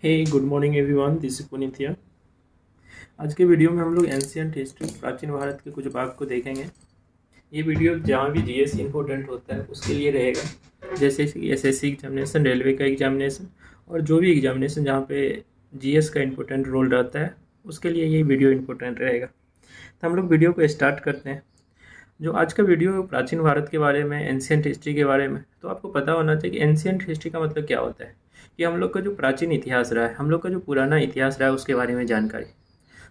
Hey good morning everyone, this is Puneet here. आज के video में हम लोग एंशियंट हिस्ट्री प्राचीन भारत के कुछ भाग को देखेंगे। ये वीडियो जहाँ भी जीएस इंपॉर्टेंट होता है उसके लिए रहेगा, जैसे कि एसएससी एग्जामिनेशन, रेलवे का एग्जामिनेशन और जो भी एग्जामिनेशन जहाँ पे जीएस का इंपॉर्टेंट रोल रहता है उसके लिए ये वीडियो इंपॉर्टेंट रहेगा। तो हम लोग वीडियो को स्टार्ट करते हैं। जो आज का वीडियो प्राचीन भारत के बारे में, एंशियंट हिस्ट्री के बारे में, तो आपको पता होना चाहिए कि एंशियंट हिस्ट्री का मतलब क्या होता है कि हम लोग का जो प्राचीन इतिहास रहा है, हम लोग का जो पुराना इतिहास रहा है उसके बारे में जानकारी।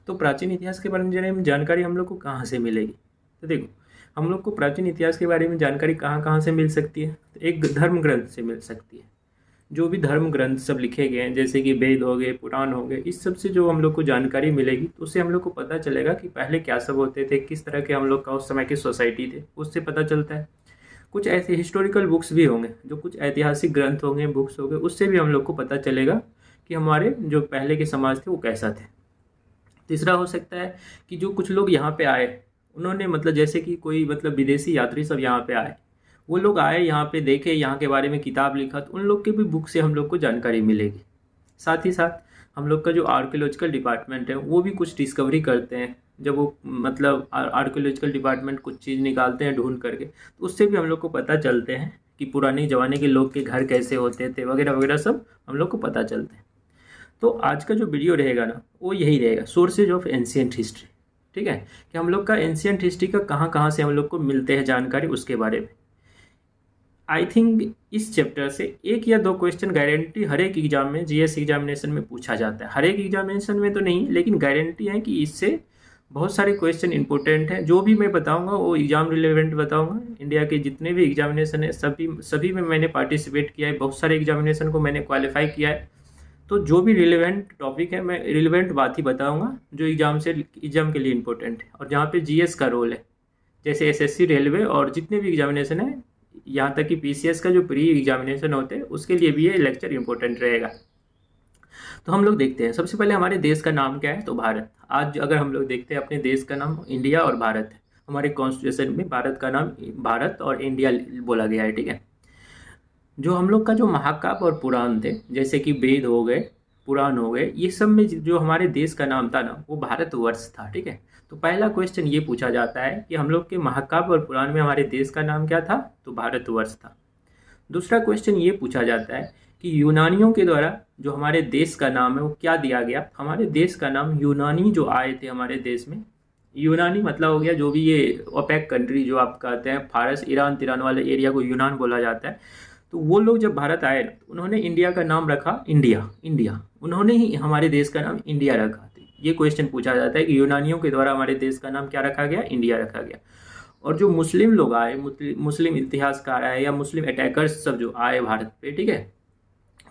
तो प्राचीन इतिहास के बारे में जानकारी हम लोग को कहाँ से मिलेगी? तो देखो, हम लोग को प्राचीन इतिहास के बारे में जानकारी कहाँ कहाँ से मिल सकती है? तो एक धर्म ग्रंथ से मिल सकती है। जो भी धर्म ग्रंथ सब लिखे गए हैं, जैसे कि वेद हो गए, पुराण हो गए, इस सब से जो हम लोग को जानकारी मिलेगी तो उससे हम लोग को पता चलेगा कि पहले क्या सब होते थे, किस तरह के हम लोग का उस समय की सोसाइटी थे, उससे पता चलता है। कुछ ऐसे हिस्टोरिकल बुक्स भी होंगे, जो कुछ ऐतिहासिक ग्रंथ होंगे, बुक्स होंगे, उससे भी हम लोग को पता चलेगा कि हमारे जो पहले के समाज थे वो कैसा थे। तीसरा हो सकता है कि जो कुछ लोग यहाँ पे आए, उन्होंने मतलब जैसे कि कोई मतलब विदेशी यात्री सब यहाँ पे आए, वो लोग आए यहाँ पे, देखे, यहाँ के बारे में किताब लिखा, तो उन लोग के भी बुक से हम लोग को जानकारी मिलेगी। साथ ही साथ हम लोग का जो आर्कियोलॉजिकल डिपार्टमेंट है वो भी कुछ डिस्कवरी करते हैं। जब वो मतलब आर्कियोलॉजिकल डिपार्टमेंट कुछ चीज़ निकालते हैं ढूंढ करके, तो उससे भी हम लोग को पता चलते हैं कि पुराने ज़माने के लोग के घर कैसे होते थे, वगैरह वगैरह सब हम लोग को पता चलते हैं। तो आज का जो वीडियो रहेगा ना, वो यही रहेगा, सोर्सेज ऑफ एंशियंट हिस्ट्री। ठीक है, कि हम लोग का एंशियंट हिस्ट्री का कहाँ कहाँ से हम लोग को मिलते हैं जानकारी, उसके बारे में। आई थिंक इस चैप्टर से एक या दो क्वेश्चन गारंटी हर एक एग्जाम में, जीएस एग्जामिनेशन में पूछा जाता है। हर एक एग्जामिनेशन में तो नहीं, लेकिन गारंटी है कि इससे बहुत सारे क्वेश्चन इंपॉर्टेंट हैं। जो भी मैं बताऊंगा वो एग्जाम रिलेवेंट बताऊंगा। इंडिया के जितने भी एग्जामिनेशन है सभी में मैंने पार्टिसिपेट किया है, बहुत सारे एग्जामिनेशन को मैंने क्वालिफाई किया है। तो जो भी रिलेवेंट टॉपिक है मैं रिलेवेंट बात ही बताऊंगा जो एग्जाम के लिए इंपॉर्टेंट है, और जहाँ पे जीएस का रोल है, जैसे एसएससी, रेलवे और जितने भी एग्जामिनेशन है, यहाँ तक कि पीसीएस का जो प्री एग्जामिनेशन होते हैं उसके लिए भी ये लेक्चर इंपॉर्टेंट रहेगा। तो हम लोग देखते हैं, सबसे पहले हमारे देश का नाम क्या है? तो भारत। आज अगर हम लोग देखते हैं, अपने देश का नाम इंडिया और भारत है। हमारे कॉन्स्टिट्यूशन में भारत का नाम भारत और इंडिया बोला गया है। ठीक है, जो हम लोग का जो महाकाव्य और पुराण थे, जैसे कि वेद हो गए, पुराण हो गए, ये सब में जो हमारे देश का नाम था ना, वो भारतवर्ष था। ठीक है, तो पहला क्वेश्चन ये पूछा जाता है कि हम लोग के महाकाव्य और पुराण में हमारे देश का नाम क्या था? तो भारतवर्ष था। दूसरा क्वेश्चन ये पूछा जाता है कि यूनानियों के द्वारा जो हमारे देश का नाम है वो क्या दिया गया? हमारे देश का नाम यूनानी जो आए थे हमारे देश में, यूनानी मतलब हो गया जो भी ये ओपेक कंट्री जो आप कहते हैं, फारस, ईरान तिरान वाले एरिया को यूनान बोला जाता है। तो वो लोग जब भारत आए तो उन्होंने इंडिया का नाम रखा इंडिया। इंडिया उन्होंने ही हमारे देश का नाम इंडिया रखा। तो ये क्वेश्चन पूछा जाता है कि यूनानियों के द्वारा हमारे देश का नाम क्या रखा गया? इंडिया रखा गया। और जो मुस्लिम लोग आए, मुस्लिम इतिहासकार आए या मुस्लिम अटैकर्स सब जो आए भारत पे, ठीक है,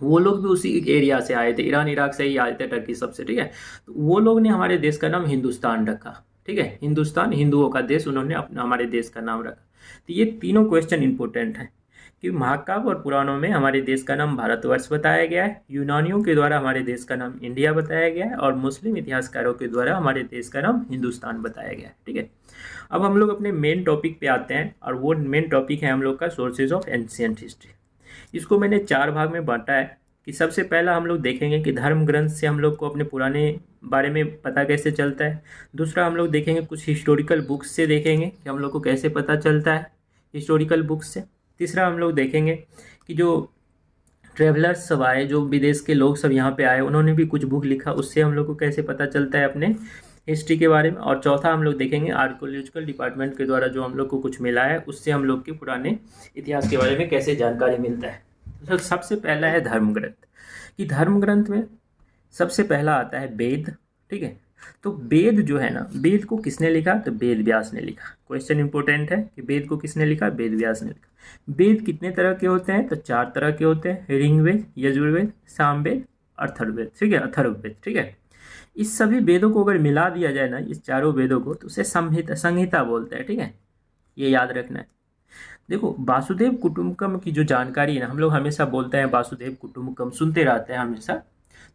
वो लोग भी उसी एरिया से आए थे, ईरान इराक से ही आए थे, टर्की सबसे। ठीक है, तो वो लोग ने हमारे देश का नाम हिंदुस्तान रखा। ठीक है, हिंदुस्तान, हिंदुओं का देश, उन्होंने अपना हमारे देश का नाम रखा। तो ये तीनों क्वेश्चन इंपॉर्टेंट हैं कि महाकाव्य और पुराणों में हमारे देश का नाम भारतवर्ष बताया गया है, यूनानियों के द्वारा हमारे देश का नाम इंडिया बताया गया है, और मुस्लिम इतिहासकारों के द्वारा हमारे देश का नाम हिंदुस्तान बताया गया है। ठीक है, अब हम लोग अपने मेन टॉपिक पे आते हैं, और वो मेन टॉपिक है हम लोग का सोर्सेज ऑफ एंशियंट हिस्ट्री। इसको मैंने 4 भाग में बांटा है कि सबसे पहला हम लोग देखेंगे कि धर्म ग्रंथ से हम लोग को अपने पुराने बारे में पता कैसे चलता है। दूसरा हम लोग देखेंगे कुछ हिस्टोरिकल बुक्स से, देखेंगे कि हम लोग को कैसे पता चलता है हिस्टोरिकल बुक्स से। तीसरा हम लोग देखेंगे कि जो ट्रेवलर्स सब आए, जो विदेश के लोग सब यहाँ पे आए, उन्होंने भी कुछ बुक लिखा, उससे हम लोग को कैसे पता चलता है अपने हिस्ट्री के बारे में। और चौथा हम लोग देखेंगे आर्कियोलॉजिकल डिपार्टमेंट के द्वारा जो हम लोग को कुछ मिला है, उससे हम लोग के पुराने इतिहास के बारे में कैसे जानकारी मिलता है। तो सबसे पहला है धर्म ग्रंथ। कि धर्म ग्रंथ में सबसे पहला आता है वेद। ठीक है, तो वेद जो है ना, वेद को किसने लिखा? तो वेद व्यास ने लिखा। क्वेश्चन इंपॉर्टेंट है कि वेद को किसने लिखा? वेद व्यास ने लिखा। वेद कितने तरह के होते हैं? तो 4 तरह के होते हैं, ऋग्वेद, यजुर्वेद, सामवेद, अथर्ववेद। ठीक है, अथर्ववेद। ठीक है, इस सभी वेदों को अगर मिला दिया जाए ना, इस चारों वेदों को, तो उसे संहिता बोलते हैं। ठीक है, ये याद रखना है। देखो, वासुदेव कुटुंबकम की जो जानकारी है ना, हम लोग हमेशा बोलते हैं वासुदेव कुटुंबकम, सुनते रहते हैं हमेशा।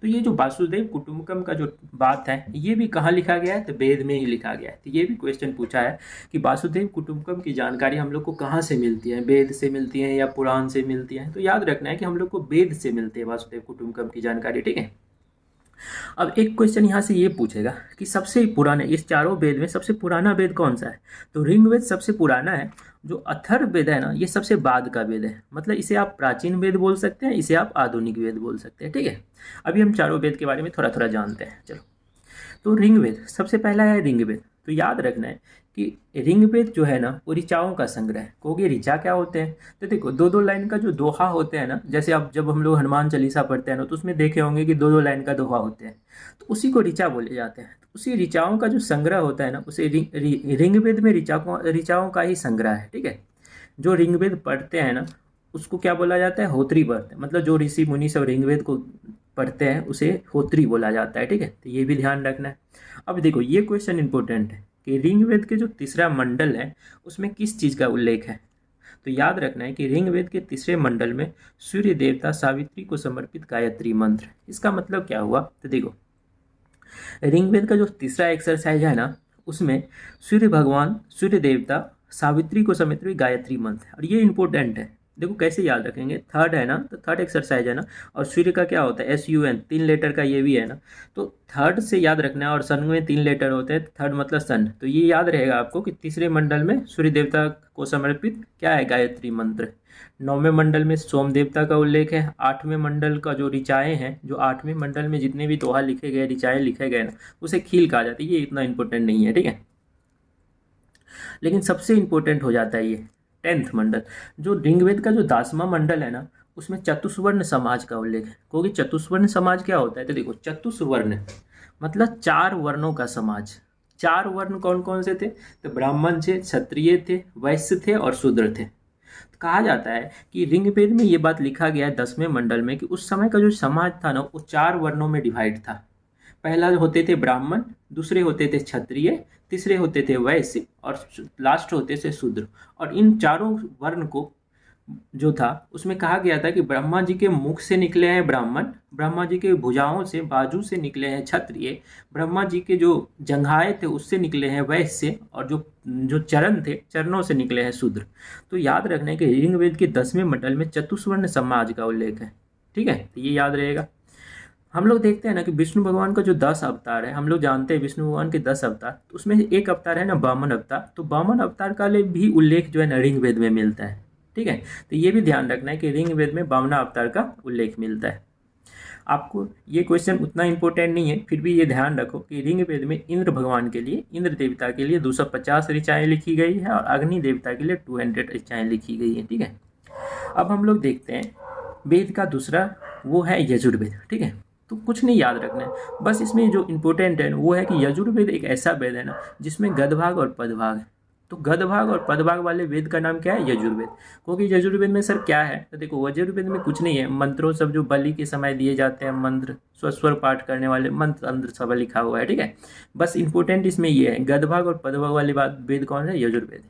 तो ये जो वासुदेव कुटुंबकम का जो बात है, ये भी कहाँ लिखा गया है? तो वेद में ही लिखा गया है। तो ये भी क्वेश्चन पूछा है कि वासुदेव कुटुंबकम की जानकारी हम लोग को कहाँ से मिलती है? वेद से मिलती है या पुराण से मिलती है? तो याद रखना है कि हम लोग को वेद से मिलती है वासुदेव कुटुंबकम की जानकारी। ठीक है, अब एक क्वेश्चन यहाँ से ये पूछेगा कि सबसे पुराने इस चारों वेद में सबसे पुराना वेद कौन सा है। तो ऋग्वेद सबसे पुराना है। जो अथर्ववेद है ना, ये सबसे बाद का वेद है। मतलब इसे आप प्राचीन वेद बोल सकते हैं, इसे आप आधुनिक वेद बोल सकते हैं। ठीक है, अभी हम चारों वेद के बारे में थोड़ा थोड़ा जानते हैं। चलो, तो ऋग्वेद सबसे पहला है ऋग्वेद। तो याद रखना है कि ऋग्वेद जो है ना वो ऋचाओं का संग्रह है। क्योंकि ऋचा क्या होते हैं, तो देखो दो दो लाइन का जो दोहा होते हैं ना, जैसे अब जब हम लोग हनुमान चालीसा पढ़ते हैं ना, तो उसमें देखे होंगे कि दो दो लाइन का दोहा होते हैं, तो उसी को ऋचा बोले जाते हैं। तो उसी ऋचाओं का जो संग्रह होता है ना, उसे ऋग्वेद में ऋचाओं का ही संग्रह है। ठीक है, जो ऋग्वेद पढ़ते हैं ना उसको क्या बोला जाता है, होत्री पढ़ते हैं। मतलब जो ऋषि मुनि सब ऋग्वेद को पढ़ते हैं उसे होत्री बोला जाता है। ठीक है, तो ये भी ध्यान रखना है। अब देखो ये क्वेश्चन इंपॉर्टेंट है कि ऋग्वेद के जो तीसरा मंडल है उसमें किस चीज़ का उल्लेख है। तो याद रखना है कि ऋग्वेद के तीसरे मंडल में सूर्य देवता सावित्री को समर्पित गायत्री मंत्र। इसका मतलब क्या हुआ, तो देखो ऋग्वेद का जो तीसरा एक्सरसाइज है ना, उसमें सूर्य भगवान, सूर्य देवता, सावित्री को समर्पित गायत्री मंत्र है। और ये इंपॉर्टेंट है। देखो कैसे याद रखेंगे, थर्ड है ना, तो थर्ड एक्सरसाइज है ना, और सूर्य का क्या होता है SUN, 3 लेटर का ये भी है ना, तो थर्ड से याद रखना है। और सन में 3 लेटर होते हैं, थर्ड मतलब सन। तो ये याद रहेगा आपको कि तीसरे मंडल में सूर्य देवता को समर्पित क्या है, गायत्री मंत्र। 9वें मंडल में सोम देवता का उल्लेख है। 8वें मंडल का जो ऋचाएँ हैं, जो 8वें मंडल में जितने भी दोहा लिखे गए, ऋचाएँ लिखे गए ना, उसे खील कहा जाता है। ये इतना इंपॉर्टेंट नहीं है। ठीक है, लेकिन सबसे इंपॉर्टेंट हो जाता है ये 10th मंडल। जो ऋग्वेद का जो 10वां मंडल है ना, उसमें चतुस्वर्ण समाज का उल्लेख है। क्योंकि चतुस्वर्ण समाज क्या होता है, तो देखो चतुस्वर्ण मतलब 4 वर्णों का समाज। 4 वर्ण कौन कौन से थे, तो ब्राह्मण थे, क्षत्रिय थे, वैश्य थे और शूद्र थे। तो कहा जाता है कि ऋग्वेद में ये बात लिखा गया है 10वें मंडल में कि उस समय का जो समाज था ना वो 4 वर्णों में डिवाइड था। पहला होते थे ब्राह्मण, दूसरे होते थे क्षत्रिय, तीसरे होते थे वैश्य और लास्ट होते थे शूद्र। और इन चारों वर्ण को जो था उसमें कहा गया था कि ब्रह्मा जी के मुख से निकले हैं ब्राह्मण, ब्रह्मा जी के भुजाओं से, बाजू से निकले हैं क्षत्रिय, ब्रह्मा जी के जो जंघाए थे उससे निकले हैं वैश्य, और जो जो चरण थे चरणों से निकले हैं शूद्र। तो याद रखना है कि ऋग्वेद के 10वें मंडल में चतुस्वर्ण समाज का उल्लेख है। ठीक है, तो ये याद रहेगा। हम लोग देखते हैं ना कि विष्णु भगवान का जो 10 अवतार है, हम लोग जानते हैं विष्णु भगवान के 10 अवतार, तो उसमें एक अवतार है ना वामन अवतार। तो वामन अवतार का भी उल्लेख जो है ना ऋग्वेद में मिलता है। ठीक है, तो ये भी ध्यान रखना है कि ऋग्वेद में वामन अवतार का उल्लेख मिलता है। आपको ये क्वेश्चन उतना इंपॉर्टेंट नहीं है, फिर भी ये ध्यान रखो कि ऋग्वेद में इंद्र भगवान के लिए, इंद्र देवता के लिए 250 ऋचाएँ लिखी गई है और अग्नि देवता के लिए 200 ऋचाएँ लिखी गई है। ठीक है, अब हम लोग देखते हैं वेद का दूसरा, वो है यजुर्वेद। ठीक है, तो कुछ नहीं याद रखना है, बस इसमें जो इम्पोर्टेंट है वो है कि यजुर्वेद एक ऐसा वेद है ना जिसमें गदभाग और पदभाग है। तो गदभाग और पदभाग वाले वेद का नाम क्या है, यजुर्वेद। क्योंकि यजुर्वेद में सर क्या है, तो देखो यजुर्वेद में कुछ नहीं है, मंत्रों सब जो बलि के समय दिए जाते हैं, मंत्र स्वर पाठ करने वाले मंत्र अंदर सब लिखा हुआ है। ठीक है, बस इंपॉर्टेंट इसमें ये है गदभाग और पदभाग वाली बात, वेद कौन है, यजुर्वेद।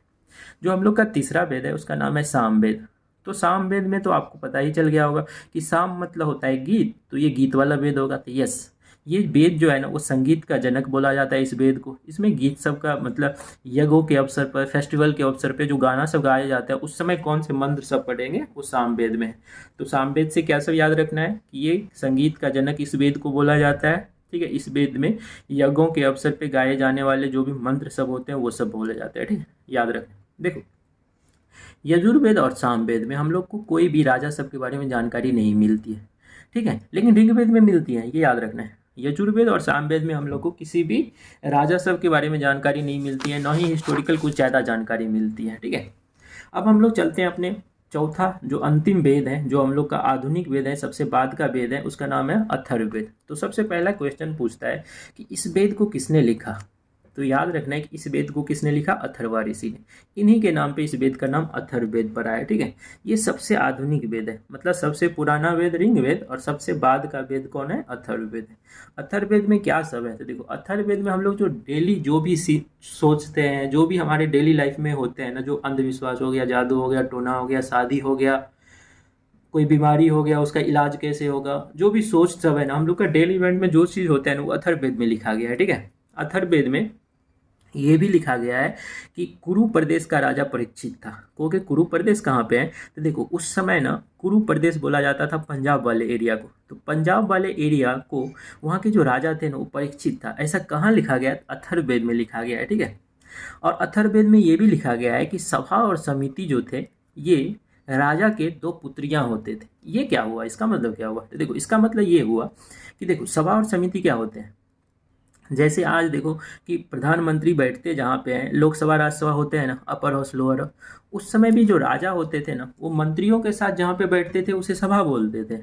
जो हम लोग का तीसरा वेद है उसका नाम है सामवेद। तो सामवेद में तो आपको पता ही चल गया होगा कि साम मतलब होता है गीत, तो ये गीत वाला वेद होगा। तो यस, ये वेद जो है ना वो संगीत का जनक बोला जाता है इस वेद को। इसमें गीत सब का मतलब यज्ञों के अवसर पर, फेस्टिवल के अवसर पर जो गाना सब गाया जाता है उस समय कौन से मंत्र सब पढ़ेंगे, वो सामवेद में है। तो सामवेद से क्या सब याद रखना है कि ये संगीत का जनक इस वेद को बोला जाता है। ठीक है, इस वेद में यज्ञों के अवसर पर गाए जाने वाले जो भी मंत्र सब होते हैं वो सब बोले जाते हैं। ठीक है, याद रखें। देखो यजुर्वेद और सामवेद में हम लोग को कोई भी राजा सब के बारे में जानकारी नहीं मिलती है। ठीक है, लेकिन ऋग्वेद में मिलती है, ये याद रखना है। यजुर्वेद और सामवेद में हम लोग को किसी भी राजा सब के बारे में जानकारी नहीं मिलती है, न ही हिस्टोरिकल कुछ ज़्यादा जानकारी मिलती है। ठीक है, अब हम लोग चलते हैं अपने चौथा जो अंतिम वेद है, जो हम लोग का आधुनिक वेद है, सबसे बाद का वेद है, उसका नाम है अथर्ववेद। तो सबसे पहला क्वेश्चन पूछता है कि इस वेद को किसने लिखा। तो याद रखना है कि इस वेद को किसने लिखा, अथर्वा ऋषि ने। इन्हीं के नाम पे इस वेद का नाम अथर्ववेद पड़ा है। ठीक है, ये सबसे आधुनिक वेद है, मतलब सबसे पुराना वेद ऋग्वेद और सबसे बाद का वेद कौन है, अथर्ववेद है। अथर्ववेद में क्या सब है, तो देखो अथर्ववेद में हम लोग जो डेली जो भी सोचते हैं, जो भी हमारे डेली लाइफ में होते हैं ना, जो अंधविश्वास हो गया, जादू हो गया, टोना हो गया, शादी हो गया, कोई बीमारी हो गया, उसका इलाज कैसे होगा, जो भी सोच सब है ना हम लोग का डेली इवेंट में जो चीज़ होता है ना वो अथर्ववेद में लिखा गया है। ठीक है, अथर्ववेद में ये भी लिखा गया है कि कुरु प्रदेश का राजा परीक्षित था। क्योंकि कुरु प्रदेश कहाँ पे है, तो देखो उस समय ना कुरु प्रदेश बोला जाता था पंजाब वाले एरिया को। तो पंजाब वाले एरिया को वहाँ के जो राजा थे ना वो परीक्षित था। ऐसा कहाँ लिखा गया है, अथर्ववेद में लिखा गया है, ठीक है। और अथर्ववेद में ये भी लिखा गया है कि सभा और समिति जो थे ये राजा के दो पुत्रियां होते थे। ये क्या हुआ, इसका मतलब क्या हुआ, तो देखो इसका मतलब ये हुआ कि देखो सभा और समिति क्या होते हैं। जैसे आज देखो कि प्रधानमंत्री बैठते जहाँ पे हैं, लोकसभा राज्यसभा होते हैं ना, अपर हाउस लोअर हाउस, उस समय भी जो राजा होते थे ना वो मंत्रियों के साथ जहाँ पे बैठते थे उसे सभा बोलते थे।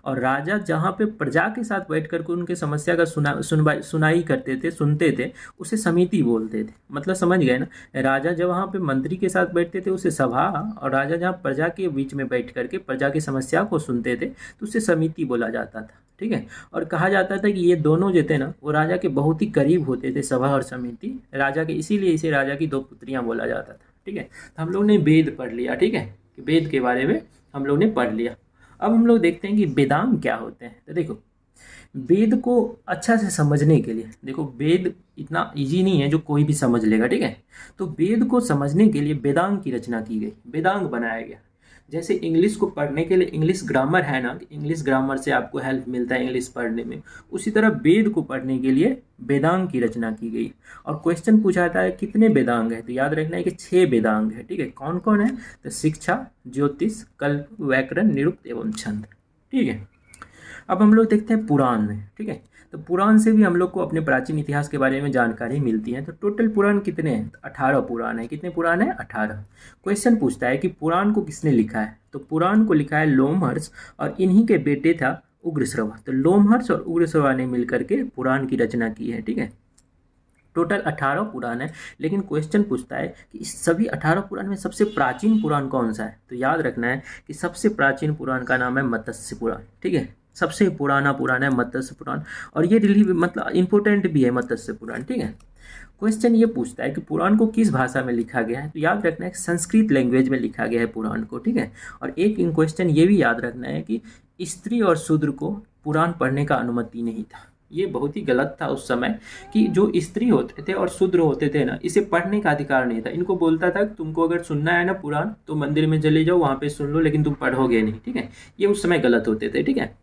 और राजा जहाँ पे प्रजा के साथ बैठ करके उनके समस्या का सुनाई करते थे, सुनते थे, उसे समिति बोलते थे। मतलब समझ गए ना, राजा जब वहाँ पे मंत्री के साथ बैठते थे उसे सभा, और राजा जहाँ प्रजा के बीच में बैठ करके प्रजा की समस्या को सुनते थे तो उसे समिति बोला जाता था, ठीक है। और कहा जाता था कि ये दोनों जो थे ना वो राजा के बहुत ही करीब होते थे, सभा और समिति राजा के, इसीलिए इसे राजा की दो पुत्रियां बोला जाता था, ठीक है। तो हम लोग ने वेद पढ़ लिया, ठीक है, कि वेद के बारे में हम लोग ने पढ़ लिया। अब हम लोग देखते हैं कि वेदांग क्या होते हैं। तो देखो वेद को अच्छा से समझने के लिए, देखो वेद इतना इजी नहीं है जो कोई भी समझ लेगा, ठीक है। तो वेद को समझने के लिए वेदांग की रचना की गई, वेदांग बनाया गया। जैसे इंग्लिश को पढ़ने के लिए इंग्लिश ग्रामर है ना, कि इंग्लिश ग्रामर से आपको हेल्प मिलता है इंग्लिश पढ़ने में, उसी तरह वेद को पढ़ने के लिए वेदांग की रचना की गई। और क्वेश्चन पूछा जाता है कितने वेदांग है, तो याद रखना है कि 6 वेदांग है, ठीक है। कौन कौन है, तो शिक्षा, ज्योतिष, कल्प, व्याकरण, निरुक्त एवं छंद, ठीक है। अब हम लोग देखते हैं पुराण में, ठीक है। तो पुराण से भी हम लोग को अपने प्राचीन इतिहास के बारे में जानकारी मिलती है। तो टोटल पुराण कितने हैं, तो 18 पुराण है। कितने पुराण है, 18। क्वेश्चन पूछता है कि पुराण को किसने लिखा है, तो पुराण को लिखा है लोमहर्ष, और इन्हीं के बेटे था उग्रश्रवा। तो लोमहर्ष और उग्रश्रवा ने मिलकर के पुराण की रचना की है, ठीक है। टोटल 18 पुराण है। लेकिन क्वेश्चन पूछता है कि इस सभी 18 पुराण में सबसे प्राचीन पुराण कौन सा है, तो याद रखना है कि सबसे प्राचीन पुराण का नाम है मत्स्य पुराण, ठीक है। सबसे पुराना पुराण है मत्स्य पुराण, और ये रिली मतलब इंपॉर्टेंट भी है मत्स्य पुराण, ठीक है। क्वेश्चन ये पूछता है कि पुराण को किस भाषा में लिखा गया है, तो याद रखना है संस्कृत लैंग्वेज में लिखा गया है पुराण को, ठीक है। और एक क्वेश्चन ये भी याद रखना है कि स्त्री और शूद्र को पुराण पढ़ने का अनुमति नहीं था। ये बहुत ही गलत था उस समय, कि जो स्त्री होते थे और शूद्र होते थे ना, इसे पढ़ने का अधिकार नहीं था। इनको बोलता था कि तुमको अगर सुनना है ना पुराण तो मंदिर में चले जाओ, वहाँ पे सुन लो, लेकिन तुम पढ़ोगे नहीं, ठीक है। ये उस समय गलत होते थे, ठीक है।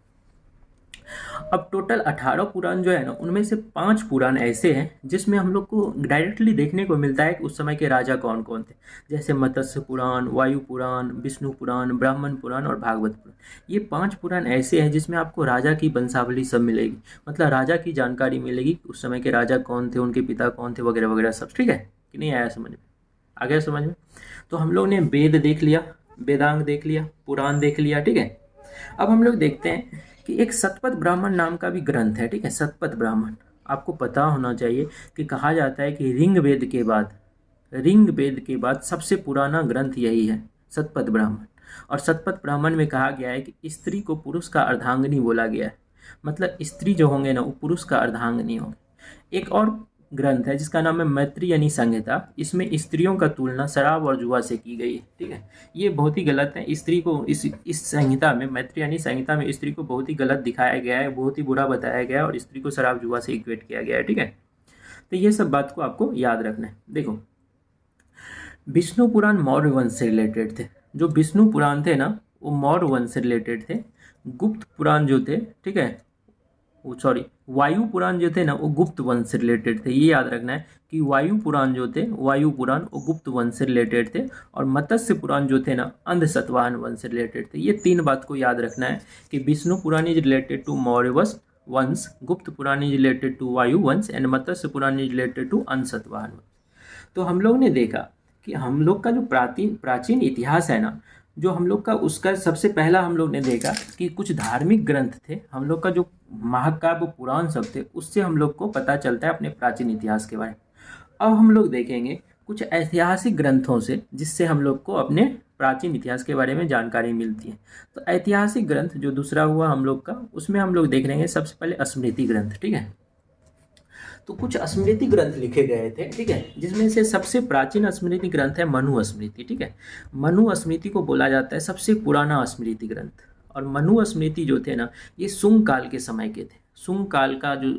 अब टोटल 18 पुराण जो है ना, उनमें से 5 पुराण ऐसे हैं जिसमें हम लोग को डायरेक्टली देखने को मिलता है कि उस समय के राजा कौन कौन थे। जैसे मत्स्य पुराण, वायु पुराण, विष्णु पुराण, ब्राह्मण पुराण और भागवत पुराण। ये 5 पुराण ऐसे हैं जिसमें आपको राजा की वंशावली सब मिलेगी, मतलब राजा की जानकारी मिलेगी, उस समय के राजा कौन थे, उनके पिता कौन थे, वगैरह वगैरह सब, ठीक है। कि नहीं आया समझ में, आ गया समझ में। तो हम लोग ने वेद देख लिया, वेदांग देख लिया, पुराण देख लिया, ठीक है। अब हम लोग देखते हैं कि एक शतपथ ब्राह्मण नाम का भी ग्रंथ है, ठीक है। शतपथ ब्राह्मण आपको पता होना चाहिए कि कहा जाता है कि ऋग वेद के बाद सबसे पुराना ग्रंथ यही है, शतपथ ब्राह्मण। और शतपथ ब्राह्मण में कहा गया है कि स्त्री को पुरुष का अर्धांगिनी बोला गया है, मतलब स्त्री जो होंगे ना वो पुरुष का अर्धांगिनी होंगे। एक और ग्रंथ है जिसका नाम है मैत्रेयी संहिता, इसमें स्त्रियों का तुलना शराब और जुआ से की गई है, ठीक है। ये बहुत ही गलत है, स्त्री को इस संहिता में, मैत्रेयी संहिता में स्त्री को बहुत ही गलत दिखाया गया है, बहुत ही बुरा बताया गया है, और स्त्री को शराब जुआ से इक्वेट किया गया है, ठीक है। तो ये सब बात को आपको याद रखना है। देखो विष्णु पुराण मौर्य वंश से रिलेटेड थे, जो विष्णु पुराण थे ना वो मौर्य वंश से रिलेटेड थे। गुप्त पुराण जो थे, ठीक है, वायु पुराण जो थे ना वो गुप्त वंश से रिलेटेड थे। ये याद रखना है कि वायु पुराण जो थे, वायु पुराण वो गुप्त वंश से रिलेटेड थे, और मत्स्य पुराण जो थे ना अंध सतवाहन वंश से रिलेटेड थे। ये 3 बात को याद रखना है कि Vishnu Purana is related to Maurya वंश, Gupta Purana is related to Vayu वंश, and Matsya Purana is related to Andh Satavahana वंश। तो हम लोग ने देखा कि हम लोग का जो प्राचीन इतिहास है ना, जो हम लोग का, उसका सबसे पहला हम लोग ने देखा कि कुछ धार्मिक ग्रंथ थे, हम लोग का जो महाकाव्य पुराण सब थे, उससे हम लोग को पता चलता है अपने प्राचीन इतिहास के बारे में। अब हम लोग देखेंगे कुछ ऐतिहासिक ग्रंथों से, जिससे हम लोग को अपने प्राचीन इतिहास के बारे में जानकारी मिलती है। तो ऐतिहासिक ग्रंथ जो दूसरा हुआ हम लोग का, उसमें हम लोग देख लेंगे सबसे पहले स्मृति ग्रंथ, ठीक है। तो कुछ स्मृति ग्रंथ लिखे गए थे, ठीक है, जिसमें से सबसे प्राचीन स्मृति ग्रंथ है मनु स्मृति, ठीक है। मनु स्मृति को बोला जाता है सबसे पुराना स्मृति ग्रंथ। और मनु स्मृति जो थे ना, ये सुंग काल के समय के थे। सुंग काल का जो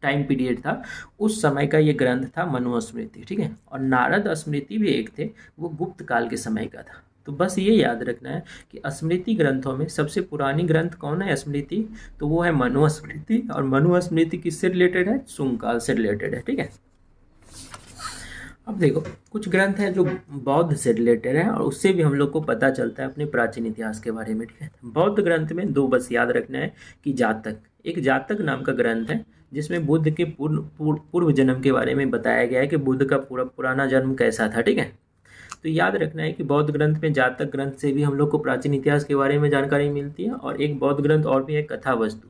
टाइम पीरियड था, उस समय का ये ग्रंथ था मनुस्मृति, ठीक है। और नारद स्मृति भी एक थे, वो गुप्त काल के समय का था। तो बस ये याद रखना है कि स्मृति ग्रंथों में सबसे पुरानी ग्रंथ कौन है स्मृति, तो वो है मनुस्मृति। और मनुस्मृति किससे रिलेटेड है, शुंग काल से रिलेटेड है, ठीक है। अब देखो कुछ ग्रंथ हैं जो बौद्ध से रिलेटेड है और उससे भी हम लोग को पता चलता है अपने प्राचीन इतिहास के बारे में, ठीक है। बौद्ध ग्रंथ में दो बस याद रखना है कि जातक, एक जातक नाम का ग्रंथ है जिसमें बुद्ध के पूर्व जन्म के बारे में बताया गया है कि बुद्ध का पुराना जन्म कैसा था, ठीक है। तो याद रखना है कि बौद्ध ग्रंथ में जातक ग्रंथ से भी हम लोग को प्राचीन इतिहास के बारे में जानकारी मिलती है। और एक बौद्ध ग्रंथ और भी है, कथा वस्तु।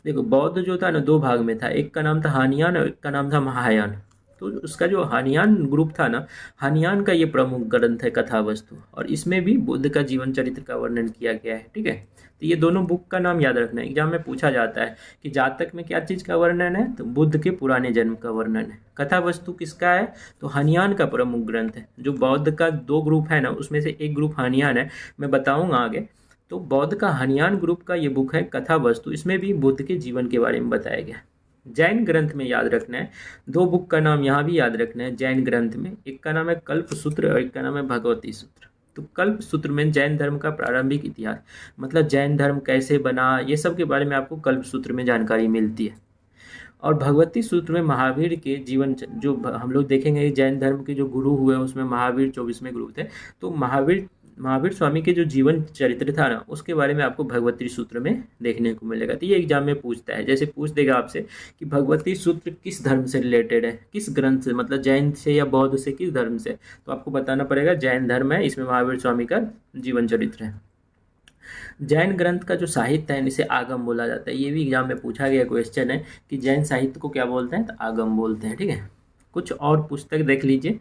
देखो बौद्ध जो था ना दो भाग में था, एक का नाम था हानियान और एक का नाम था महायान। तो उसका जो हानियान ग्रुप था ना, हानियान का ये प्रमुख ग्रंथ है कथा वस्तु, और इसमें भी बुद्ध का जीवन चरित्र का वर्णन किया गया है, ठीक है। तो ये दोनों बुक का नाम याद रखना है, एग्जाम में पूछा जाता है कि जातक में क्या चीज़ का वर्णन है, तो बुद्ध के पुराने जन्म का वर्णन है। कथा वस्तु किसका है, तो हानियान का प्रमुख ग्रंथ है। जो बौद्ध का दो ग्रुप है ना, उसमें से एक ग्रुप हानियान है, मैं बताऊंगा आगे। तो बौद्ध का हानियान ग्रुप का ये बुक है कथा वस्तु, इसमें भी बुद्ध के जीवन के बारे में बताया गया है। जैन ग्रंथ में याद रखना है, दो बुक का नाम यहाँ भी याद रखना है जैन ग्रंथ में, एक का नाम है कल्प सूत्र और एक का नाम है भगवती सूत्र। तो कल्प सूत्र में जैन धर्म का प्रारंभिक इतिहास, मतलब जैन धर्म कैसे बना, ये सब के बारे में आपको कल्प सूत्र में जानकारी मिलती है। और भगवती सूत्र में महावीर के जीवन, जो हम लोग देखेंगे जैन धर्म के जो गुरु हुए उसमें महावीर 24वें गुरु थे, तो महावीर स्वामी के जो जीवन चरित्र था ना, उसके बारे में आपको भगवती सूत्र में देखने को मिलेगा। तो ये एग्जाम में पूछता है, जैसे पूछ देगा आपसे कि भगवती सूत्र किस धर्म से रिलेटेड है, किस ग्रंथ से, मतलब जैन से या बौद्ध से, किस धर्म से, तो आपको बताना पड़ेगा जैन धर्म है, इसमें महावीर स्वामी का जीवन चरित्र है। जैन ग्रंथ का जो साहित्य है इसे आगम बोला जाता है। ये भी एग्जाम में पूछा गया क्वेश्चन है कि जैन साहित्य को क्या बोलते हैं, तो आगम बोलते हैं, ठीक है। कुछ और पुस्तक देख लीजिए,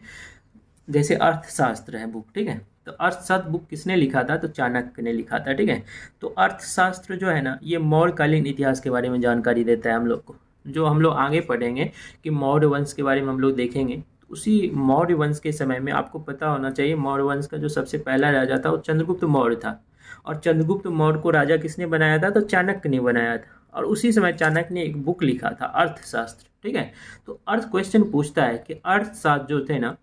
जैसे अर्थशास्त्र है बुक, ठीक है। तो अर्थशास्त्र बुक किसने लिखा था, तो चाणक्य ने लिखा था, ठीक है। तो अर्थशास्त्र जो है ना, ये मौर्यकालीन इतिहास के बारे में जानकारी देता है हम लोग को। जो हम लोग आगे पढ़ेंगे कि मौर्य वंश के बारे में हम लोग देखेंगे, तो उसी मौर्य वंश के समय में आपको पता होना चाहिए मौर्य वंश का जो सबसे पहला राजा था वो चंद्रगुप्त मौर्य था। और चंद्रगुप्त मौर्य को राजा किसने बनाया था, तो चाणक्य ने बनाया था। और उसी समय चाणक्य ने एक बुक लिखा था अर्थशास्त्र, ठीक है। तो अर्थ क्वेश्चन पूछता है कि अर्थशास्त्र जो थे ना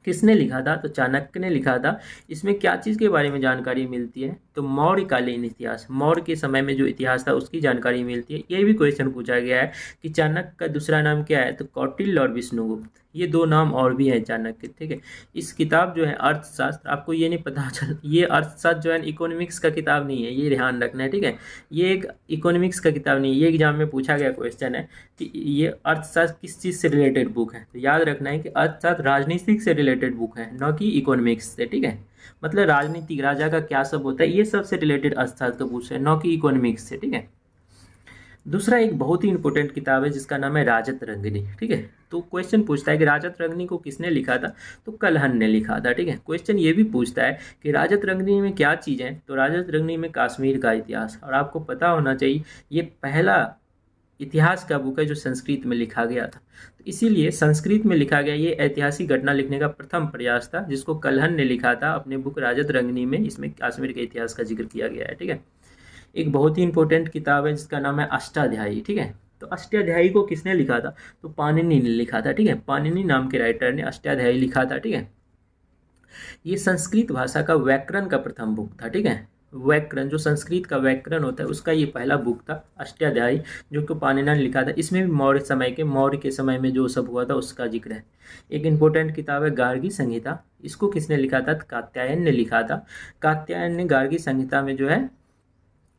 किसने लिखा था, तो चाणक्य ने लिखा था। इसमें क्या चीज़ के बारे में जानकारी मिलती है, तो मौर्यकालीन इतिहास, मौर्य के समय में जो इतिहास था उसकी जानकारी मिलती है। ये भी क्वेश्चन पूछा गया है कि चाणक्य का दूसरा नाम क्या है, तो कौटिल्य और विष्णुगुप्त, ये दो नाम और भी हैं चाणक्य, ठीक है। इस किताब जो है अर्थशास्त्र, आपको ये नहीं पता चल, ये अर्थशास्त्र जो है इकोनॉमिक्स का किताब नहीं है, ये ध्यान रखना है, ठीक है। ये एक इकोनॉमिक्स का किताब नहीं है, ये एग्जाम में पूछा गया क्वेश्चन है कि ये अर्थशास्त्र किस चीज़ से रिलेटेड बुक है। तो याद रखना है कि अर्थशास्त्र राजनीतिक से रिलेटेड बुक है, न कि इकोनॉमिक्स से, ठीक है। मतलब राजनीतिक, राजा का क्या सब होता है, ये सब से रिलेटेड अर्थशास्त्र का पूछ है, न कि इकोनॉमिक्स से, ठीक है। दूसरा एक बहुत ही इंपॉर्टेंट किताब है जिसका नाम है राजतरंगिणी, ठीक है। तो क्वेश्चन पूछता है कि राजतरंगिणी को किसने लिखा था, तो कल्हण ने लिखा था, ठीक है। क्वेश्चन ये भी पूछता है कि राजतरंगिणी में क्या चीज़ है, तो राजतरंगिणी में कश्मीर का इतिहास। और आपको पता होना चाहिए ये पहला इतिहास का बुक है जो संस्कृत में लिखा गया था, तो इसीलिए संस्कृत में लिखा गया ये ऐतिहासिक घटना लिखने का प्रथम प्रयास था, जिसको कल्हण ने लिखा था अपने बुक राजतरंगिणी में। इसमें कश्मीर के इतिहास का जिक्र किया गया है, ठीक है। एक बहुत ही इंपॉर्टेंट किताब है जिसका नाम है अष्टाध्यायी, ठीक है। तो अष्टाध्यायी को किसने लिखा था, तो पाणिनि ने लिखा था, ठीक है। पाणिनि नाम के राइटर ने अष्टाध्यायी लिखा था, ठीक है। ये संस्कृत भाषा का व्याकरण का प्रथम बुक था, ठीक है। व्याकरण, जो संस्कृत का व्याकरण होता है उसका ये पहला बुक था अष्टाध्यायी, जो कि पाणिनि ने लिखा था। इसमें भी मौर्य के समय में जो सब हुआ था उसका जिक्र है। एक इम्पोर्टेंट किताब है गार्गी संहिता, इसको किसने लिखा था, कात्यायन ने लिखा था। कात्यायन ने गार्गी संहिता में जो है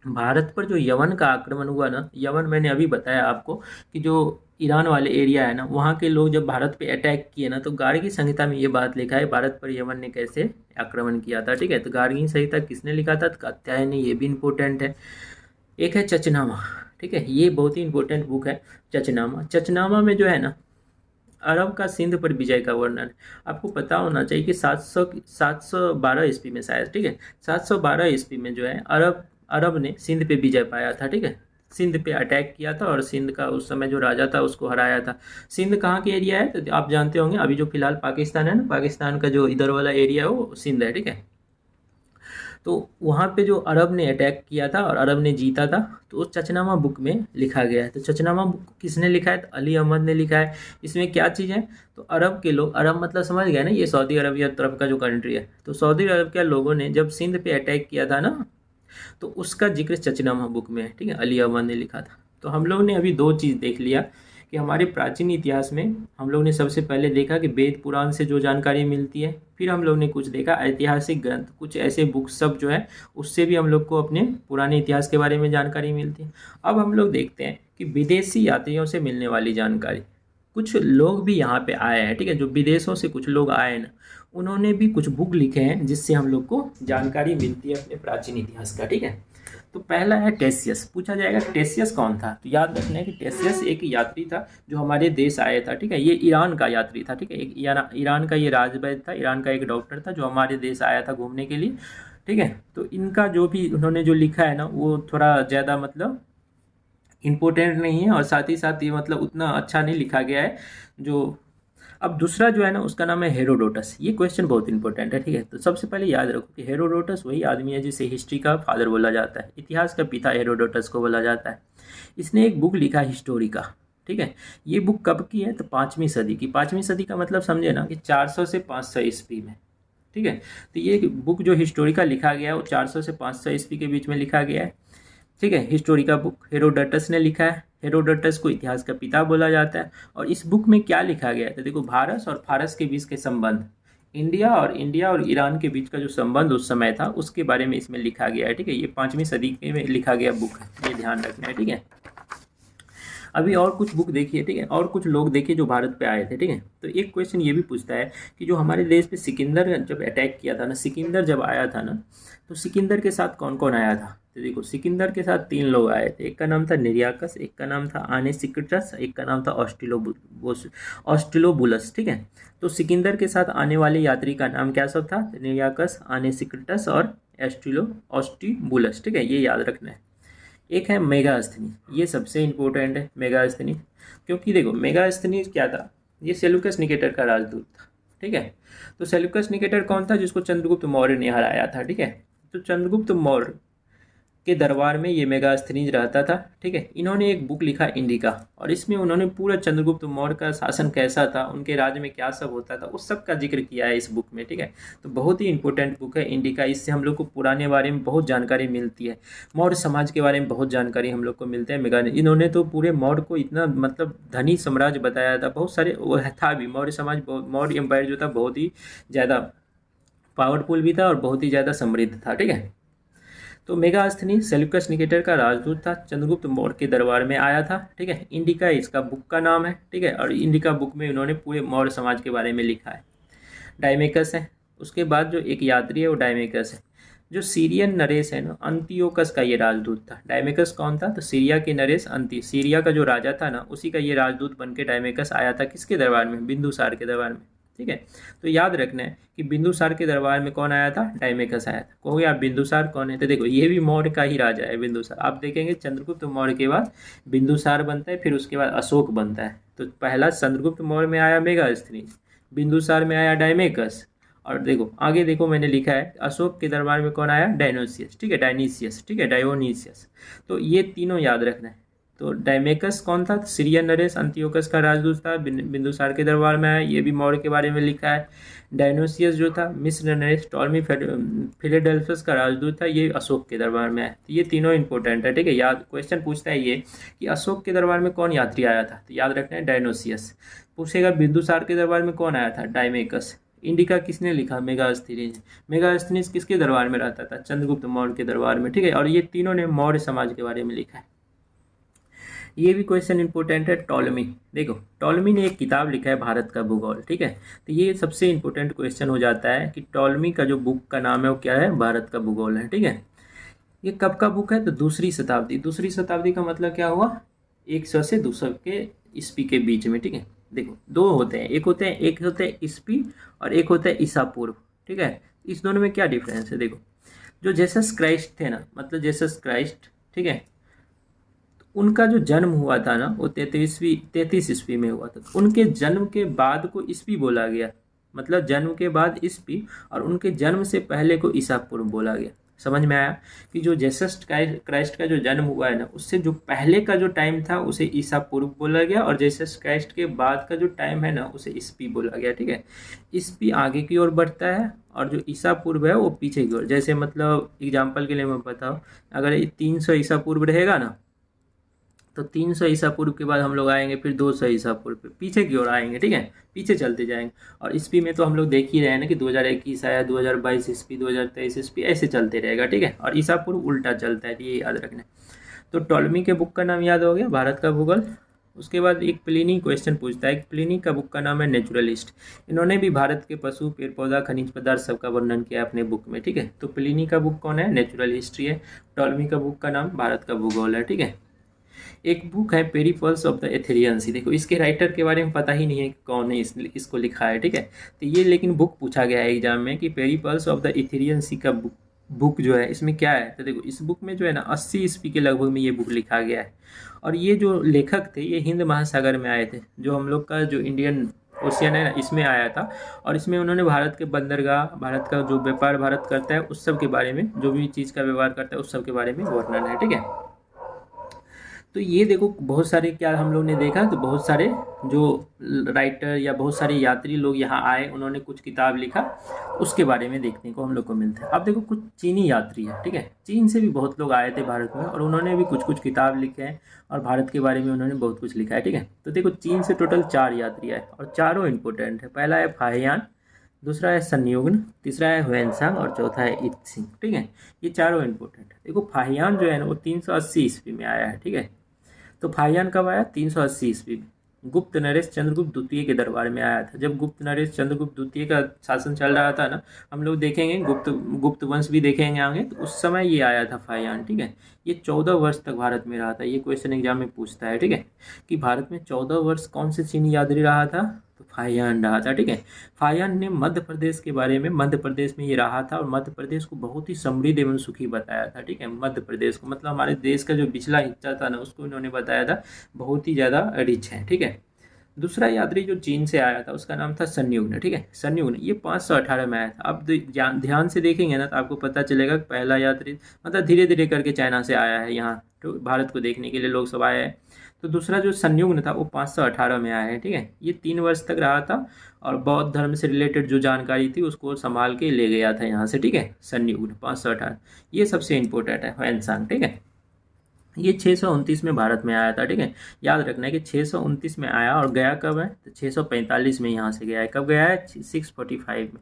भारत पर जो यवन का आक्रमण हुआ ना, यवन मैंने अभी बताया आपको कि जो ईरान वाले एरिया है ना, वहाँ के लोग जब भारत पे अटैक किए ना, तो गार्गी संहिता में ये बात लिखा है भारत पर यवन ने कैसे आक्रमण किया था, ठीक है। तो गार्गी संहिता किसने लिखा था, तो कात्यायन ने, ये भी इम्पोर्टेंट है। एक है चचनामा, ठीक है। ये बहुत ही इंपॉर्टेंट बुक है चचनामा। चचनामा में जो है ना अरब का सिंध पर विजय का वर्णन। आपको पता होना चाहिए कि 712 ईस्वी में शायद, ठीक है, 712 ईस्वी में जो है अरब ने सिंध पे विजय पाया था, ठीक है। सिंध पे अटैक किया था और सिंध का उस समय जो राजा था उसको हराया था। सिंध कहाँ के एरिया है, तो आप जानते होंगे अभी जो फिलहाल पाकिस्तान है ना, पाकिस्तान का जो इधर वाला एरिया है वो सिंध है, ठीक है। तो वहाँ पे जो अरब ने अटैक किया था और अरब ने जीता था, तो उस चचनामा बुक में लिखा गया है। तो चचनामा बुक किसने लिखा है? तो अली अहमद ने लिखा है। इसमें क्या चीज़ है? तो अरब के लोग, अरब मतलब समझ गए ना, ये सऊदी अरबिया तरफ का जो कंट्री है, तो सऊदी अरब के लोगों ने जब सिंध पे अटैक किया था ना, तो उसका जिक्र चचनामा बुक में है, ठीक है, अली अहमद ने लिखा था। तो हम लोग ने अभी दो चीज़ देख लिया कि हमारे प्राचीन इतिहास में हम लोग ने सबसे पहले देखा कि वेद पुराण से जो जानकारी मिलती है, फिर हम लोग ने कुछ देखा ऐतिहासिक ग्रंथ, कुछ ऐसे बुक्स सब जो है उससे भी हम लोग को अपने पुराने इतिहास के बारे में जानकारी मिलती है। अब हम लोग देखते हैं कि विदेशी यात्रियों से मिलने वाली जानकारी। कुछ लोग भी यहाँ पे आए हैं, ठीक है, जो विदेशों से कुछ लोग आए ना, उन्होंने भी कुछ बुक लिखे हैं जिससे हम लोग को जानकारी मिलती है अपने प्राचीन इतिहास का, ठीक है। तो पहला है टेसियस। पूछा जाएगा टेसियस कौन था, तो याद रखना है कि टेसियस एक यात्री था जो हमारे देश आया था, ठीक है। ये ईरान का यात्री था, ठीक है, एक ईरान का ये राजवैद्य था, ईरान का एक डॉक्टर था जो हमारे देश आया था घूमने के लिए, ठीक है। तो इनका जो भी उन्होंने जो लिखा है ना, वो थोड़ा ज़्यादा मतलब इम्पोर्टेंट नहीं है, और साथ ही साथ ये मतलब उतना अच्छा नहीं लिखा गया है जो। अब दूसरा जो है ना, उसका नाम है हेरोडोटस। ये क्वेश्चन बहुत इंपॉर्टेंट है, ठीक है। तो सबसे पहले याद रखो कि हेरोडोटस वही आदमी है जिसे हिस्ट्री का फादर बोला जाता है, इतिहास का पिता हेरोडोटस को बोला जाता है। इसने एक बुक लिखा हिस्टोरिका, ठीक है। ये बुक कब की है? तो 5वीं सदी की। 5वीं सदी का मतलब समझे ना कि 400 से 500 ईस्वी में, ठीक है। तो ये बुक जो हिस्टोरिका लिखा गया है वो 400 से 500 ईस्वी के बीच में लिखा गया है, ठीक है। हिस्टोरिका बुक हेरोडोटस ने लिखा है। हेरोडोटस को इतिहास का पिता बोला जाता है। और इस बुक में क्या लिखा गया है? तो देखो, भारत और फारस के बीच के संबंध, इंडिया और ईरान के बीच का जो संबंध उस समय था, उसके बारे में इसमें लिखा गया है, ठीक है। ये 5वीं सदी में लिखा गया बुक है, ये ध्यान रखना है, ठीक है। अभी और कुछ बुक देखिए, ठीक है, और कुछ लोग देखिए जो भारत पे आए थे, ठीक है। तो एक क्वेश्चन ये भी पूछता है कि जो हमारे देश पे सिकंदर जब अटैक किया था ना, सिकंदर जब आया था ना, तो सिकंदर के साथ कौन कौन आया था? तो देखो, सिकंदर के साथ 3 लोग आए थे। एक का नाम था निर्याकस, एक का नाम था आनेसिक्टस, एक का नाम था ऑस्ट्रिलोबुलस, ठीक है। तो सिकंदर के साथ आने वाले यात्री का नाम क्या सब था? निर्याकस, आनेसिक्टस और ऑस्ट्रिबुलस, ठीक है, ये याद रखना है। एक है मेगास्थनीज, ये सबसे इंपॉर्टेंट है मेगास्थनीज, क्योंकि देखो मेगास्थनीज क्या था? ये सेल्यूकस निकेटर का राजदूत था, ठीक है। तो सेल्यूकस निकेटर कौन था? जिसको चंद्रगुप्त मौर्य ने हराया था, ठीक है। तो चंद्रगुप्त मौर्य के दरबार में ये मेगास्थनीज रहता था, ठीक है। इन्होंने एक बुक लिखा इंडिका, और इसमें उन्होंने पूरा चंद्रगुप्त मौर्य का शासन कैसा था, उनके राज्य में क्या सब होता था, उस सब का जिक्र किया है इस बुक में, ठीक है। तो बहुत ही इंपॉर्टेंट बुक है इंडिका। इससे हम लोग को पुराने बारे में बहुत जानकारी मिलती है, मौर्य समाज के बारे में बहुत जानकारी हम लोग को मिलते हैं। इन्होंने तो पूरे मौर्य को इतना मतलब धनी साम्राज्य बताया था, बहुत सारे वो था भी मौर्य समाज, मौर्य एम्पायर जो था बहुत ही ज़्यादा पावरफुल भी था और बहुत ही ज़्यादा समृद्ध था, ठीक है। तो मेगास्थनी सेल्यूकस निकेटर का राजदूत था, चंद्रगुप्त मौर्य के दरबार में आया था, ठीक है। इंडिका इसका बुक का नाम है, ठीक है। और इंडिका बुक में उन्होंने पूरे मौर्य समाज के बारे में लिखा है। डायमेकस है, उसके बाद जो एक यात्री है वो डायमेकस है। जो सीरियन नरेश है ना, अंतियोकस का ये राजदूत था। डायमेकस कौन था? तो सीरिया के नरेश सीरिया का जो राजा था ना, उसी का ये राजदूत बन के डायमेकस आया था। किसके दरबार में? बिंदुसार के दरबार में, ठीक है। तो याद रखना है कि बिंदुसार के दरबार में कौन आया था? डायमेकस आया था। कहोगे आप बिंदुसार कौन है? तो देखो, ये भी मौर्य का ही राजा है बिंदुसार। आप देखेंगे चंद्रगुप्त मौर्य के बाद बिंदुसार बनता है, फिर उसके बाद अशोक बनता है। तो पहला चंद्रगुप्त मौर्य में आया मेगास्थनीज, बिंदुसार में आया डायमेकस, और देखो आगे देखो मैंने लिखा है अशोक के दरबार में कौन आया? डायनोसियस, ठीक है, डायनीसियस, ठीक है, डायोनीसियस। तो ये तीनों याद रखना है। तो डायमेकस कौन था? सीरियन नरेश अंतियोकस का राजदूत था, बिंदुसार के दरबार में आया, ये भी मौर्य के बारे में लिखा है। डायनोसियस जो था मिस्र नरेश टॉलमी फिलाडेल्फस का राजदूत था, ये अशोक के दरबार में आया। तो ये तीनों इंपॉर्टेंट है, ठीक है। याद क्वेश्चन पूछता है ये कि अशोक के दरबार में कौन यात्री आया था, तो याद रखना है डायनोसियस। पूछेगा बिंदुसार के दरबार में कौन आया था? डायमेकस। इंडिका किसने लिखा? मेगास्थनीज। मेगास्थनीज किसके दरबार में रहता था? चंद्रगुप्त मौर्य के दरबार में, ठीक है। और ये तीनों ने मौर्य समाज के बारे में लिखा है। ये भी क्वेश्चन इंपॉर्टेंट है। टॉलमी, देखो टॉलमी ने एक किताब लिखा है भारत का भूगोल, ठीक है। तो ये सबसे इंपॉर्टेंट क्वेश्चन हो जाता है कि टॉलमी का जो बुक का नाम है वो क्या है? भारत का भूगोल है, ठीक है। ये कब का बुक है? तो दूसरी शताब्दी। दूसरी शताब्दी का मतलब क्या हुआ? 100 से 200 के ईस्वी के बीच में, ठीक है। देखो दो होते हैं, एक होते हैं ईस्वी और एक होता है ईसा पूर्व, ठीक है। इस दोनों में क्या डिफरेंस है? देखो, जो जेसस क्राइस्ट थे ना, मतलब जेसस क्राइस्ट, ठीक है, उनका जो जन्म हुआ था ना वो 33 ईस्वी में हुआ था। उनके जन्म के बाद को ईस्वी बोला गया, मतलब जन्म के बाद ईस्वी, और उनके जन्म से पहले को ईसा पूर्व बोला गया। समझ में आया कि जो जीसस क्राइस्ट का जो जन्म हुआ है ना, उससे जो पहले का जो टाइम था उसे ईसा पूर्व बोला गया, और जीसस क्राइस्ट के बाद का जो टाइम है ना उसे ईस्वी बोला गया। ठीक है, ईस्वी आगे की ओर बढ़ता है और जो ईसा पूर्व है वो पीछे की ओर। जैसे मतलब एग्जाम्पल के लिए मैं बताऊँ, अगर 300 ईसा पूर्व रहेगा ना, तो 300 ईसा पूर्व के बाद हम लोग आएंगे फिर 200 ईसा पूर्व पे, पीछे की ओर आएंगे। ठीक है, पीछे चलते जाएंगे। और ईस्वी में तो हम लोग देख ही रहे हैं ना कि 2021 आया, 2022 ईस्वी, 2023 ईस्वी, ऐसे चलते रहेगा। ठीक है, और ईसा पूर्व उल्टा चलता है, ये याद रखना। तो टॉलमी के बुक का नाम याद हो गया, भारत का भूगोल। उसके बाद एक प्लिनी क्वेश्चन पूछता है, प्लिनी का बुक का नाम है नेचुरलिस्ट। इन्होंने भी भारत के पशु, पेड़ पौधा, खनिज पदार्थ सबका वर्णन किया अपने बुक में। ठीक है, तो प्लिनी का बुक कौन है? नेचुरल हिस्ट्री है। टॉलमी का बुक का नाम भारत का भूगोल है। ठीक है, एक बुक है पेरिपल्स ऑफ द एथेरियंस। देखो इसके राइटर के बारे में पता ही नहीं है कि कौन है इसको लिखा है। ठीक है, तो ये लेकिन बुक पूछा गया है एग्जाम में कि पेरिपल्स ऑफ द एथेरियंस का बुक जो है इसमें क्या है। तो देखो इस बुक में जो है ना 80 ईस्वी के लगभग में ये बुक लिखा गया है। और ये जो लेखक थे ये हिंद महासागर में आए थे, जो हम लोग का जो इंडियन ओशियन है ना इसमें आया था। और इसमें उन्होंने भारत के बंदरगाह, भारत का जो व्यापार भारत करता है उस सब के बारे में, जो भी चीज़ का व्यवहार करता है उस सब के बारे में वर्णन है। ठीक है, तो ये देखो बहुत सारे क्या हम लोग ने देखा, तो बहुत सारे जो राइटर या बहुत सारे यात्री लोग यहाँ आए, उन्होंने कुछ किताब लिखा, उसके बारे में देखने को हम लोग को मिलता है। अब देखो कुछ चीनी यात्री है। ठीक है, चीन से भी बहुत लोग आए थे भारत में और उन्होंने भी कुछ कुछ किताब लिखे हैं और भारत के बारे में उन्होंने बहुत कुछ लिखा है। ठीक है, तो देखो चीन से टोटल 4 यात्री आए और चारों इंपॉर्टेंट है। पहला है फाहियान, दूसरा है संयुग्न, तीसरा है हुएनसांग और चौथा है इत्सिंग। ठीक है, ये चारों इंपॉर्टेंट है। देखो फाहियान जो है ना वो 380 ईस्वी में आया है। ठीक है, तो फाहियान कब आया? 380 ईस्वी में। गुप्त नरेश चंद्रगुप्त द्वितीय के दरबार में आया था। जब गुप्त नरेश चंद्रगुप्त द्वितीय का शासन चल रहा था ना, हम लोग देखेंगे गुप्त वंश भी देखेंगे आगे, तो उस समय ये आया था फाहियान। ठीक है, ये 14 वर्ष तक भारत में रहा था। ये क्वेश्चन एग्जाम में पूछता है। ठीक है, कि भारत में 14 वर्ष कौन से चीनी यात्री रहा था? तो फाहियान रहा था। ठीक है, फाहियान ने मध्य प्रदेश के बारे में, मध्य प्रदेश में ये रहा था और मध्य प्रदेश को बहुत ही समृद्ध एवं सुखी बताया था। ठीक है, मध्य प्रदेश को मतलब हमारे देश का जो पिछला हिस्सा था ना उसको इन्होंने बताया था बहुत ही ज़्यादा रिच है। ठीक है, दूसरा यात्री जो चीन से आया था उसका नाम था संयुग्न। ठीक है, संयुग्न ये 518 में आया था। अब ध्यान से देखेंगे ना तो आपको पता चलेगा कि पहला यात्री मतलब धीरे धीरे करके चाइना से आया है यहाँ, तो भारत को देखने के लिए लोग सब आए हैं। तो दूसरा जो संयुग्न था वो 518 में आया है। ठीक है, ये 3 वर्ष तक रहा था और बौद्ध धर्म से रिलेटेड जो जानकारी थी उसको संभाल के ले गया था यहाँ से। ठीक है, संयुग्न 518, ये सबसे इम्पोर्टेंट है। हुएनसांग, ठीक है, ये 629 में भारत में आया था। ठीक है, याद रखना है कि 629 में आया और गया कब है? तो 645 में यहाँ से गया है। कब गया है? 645 में।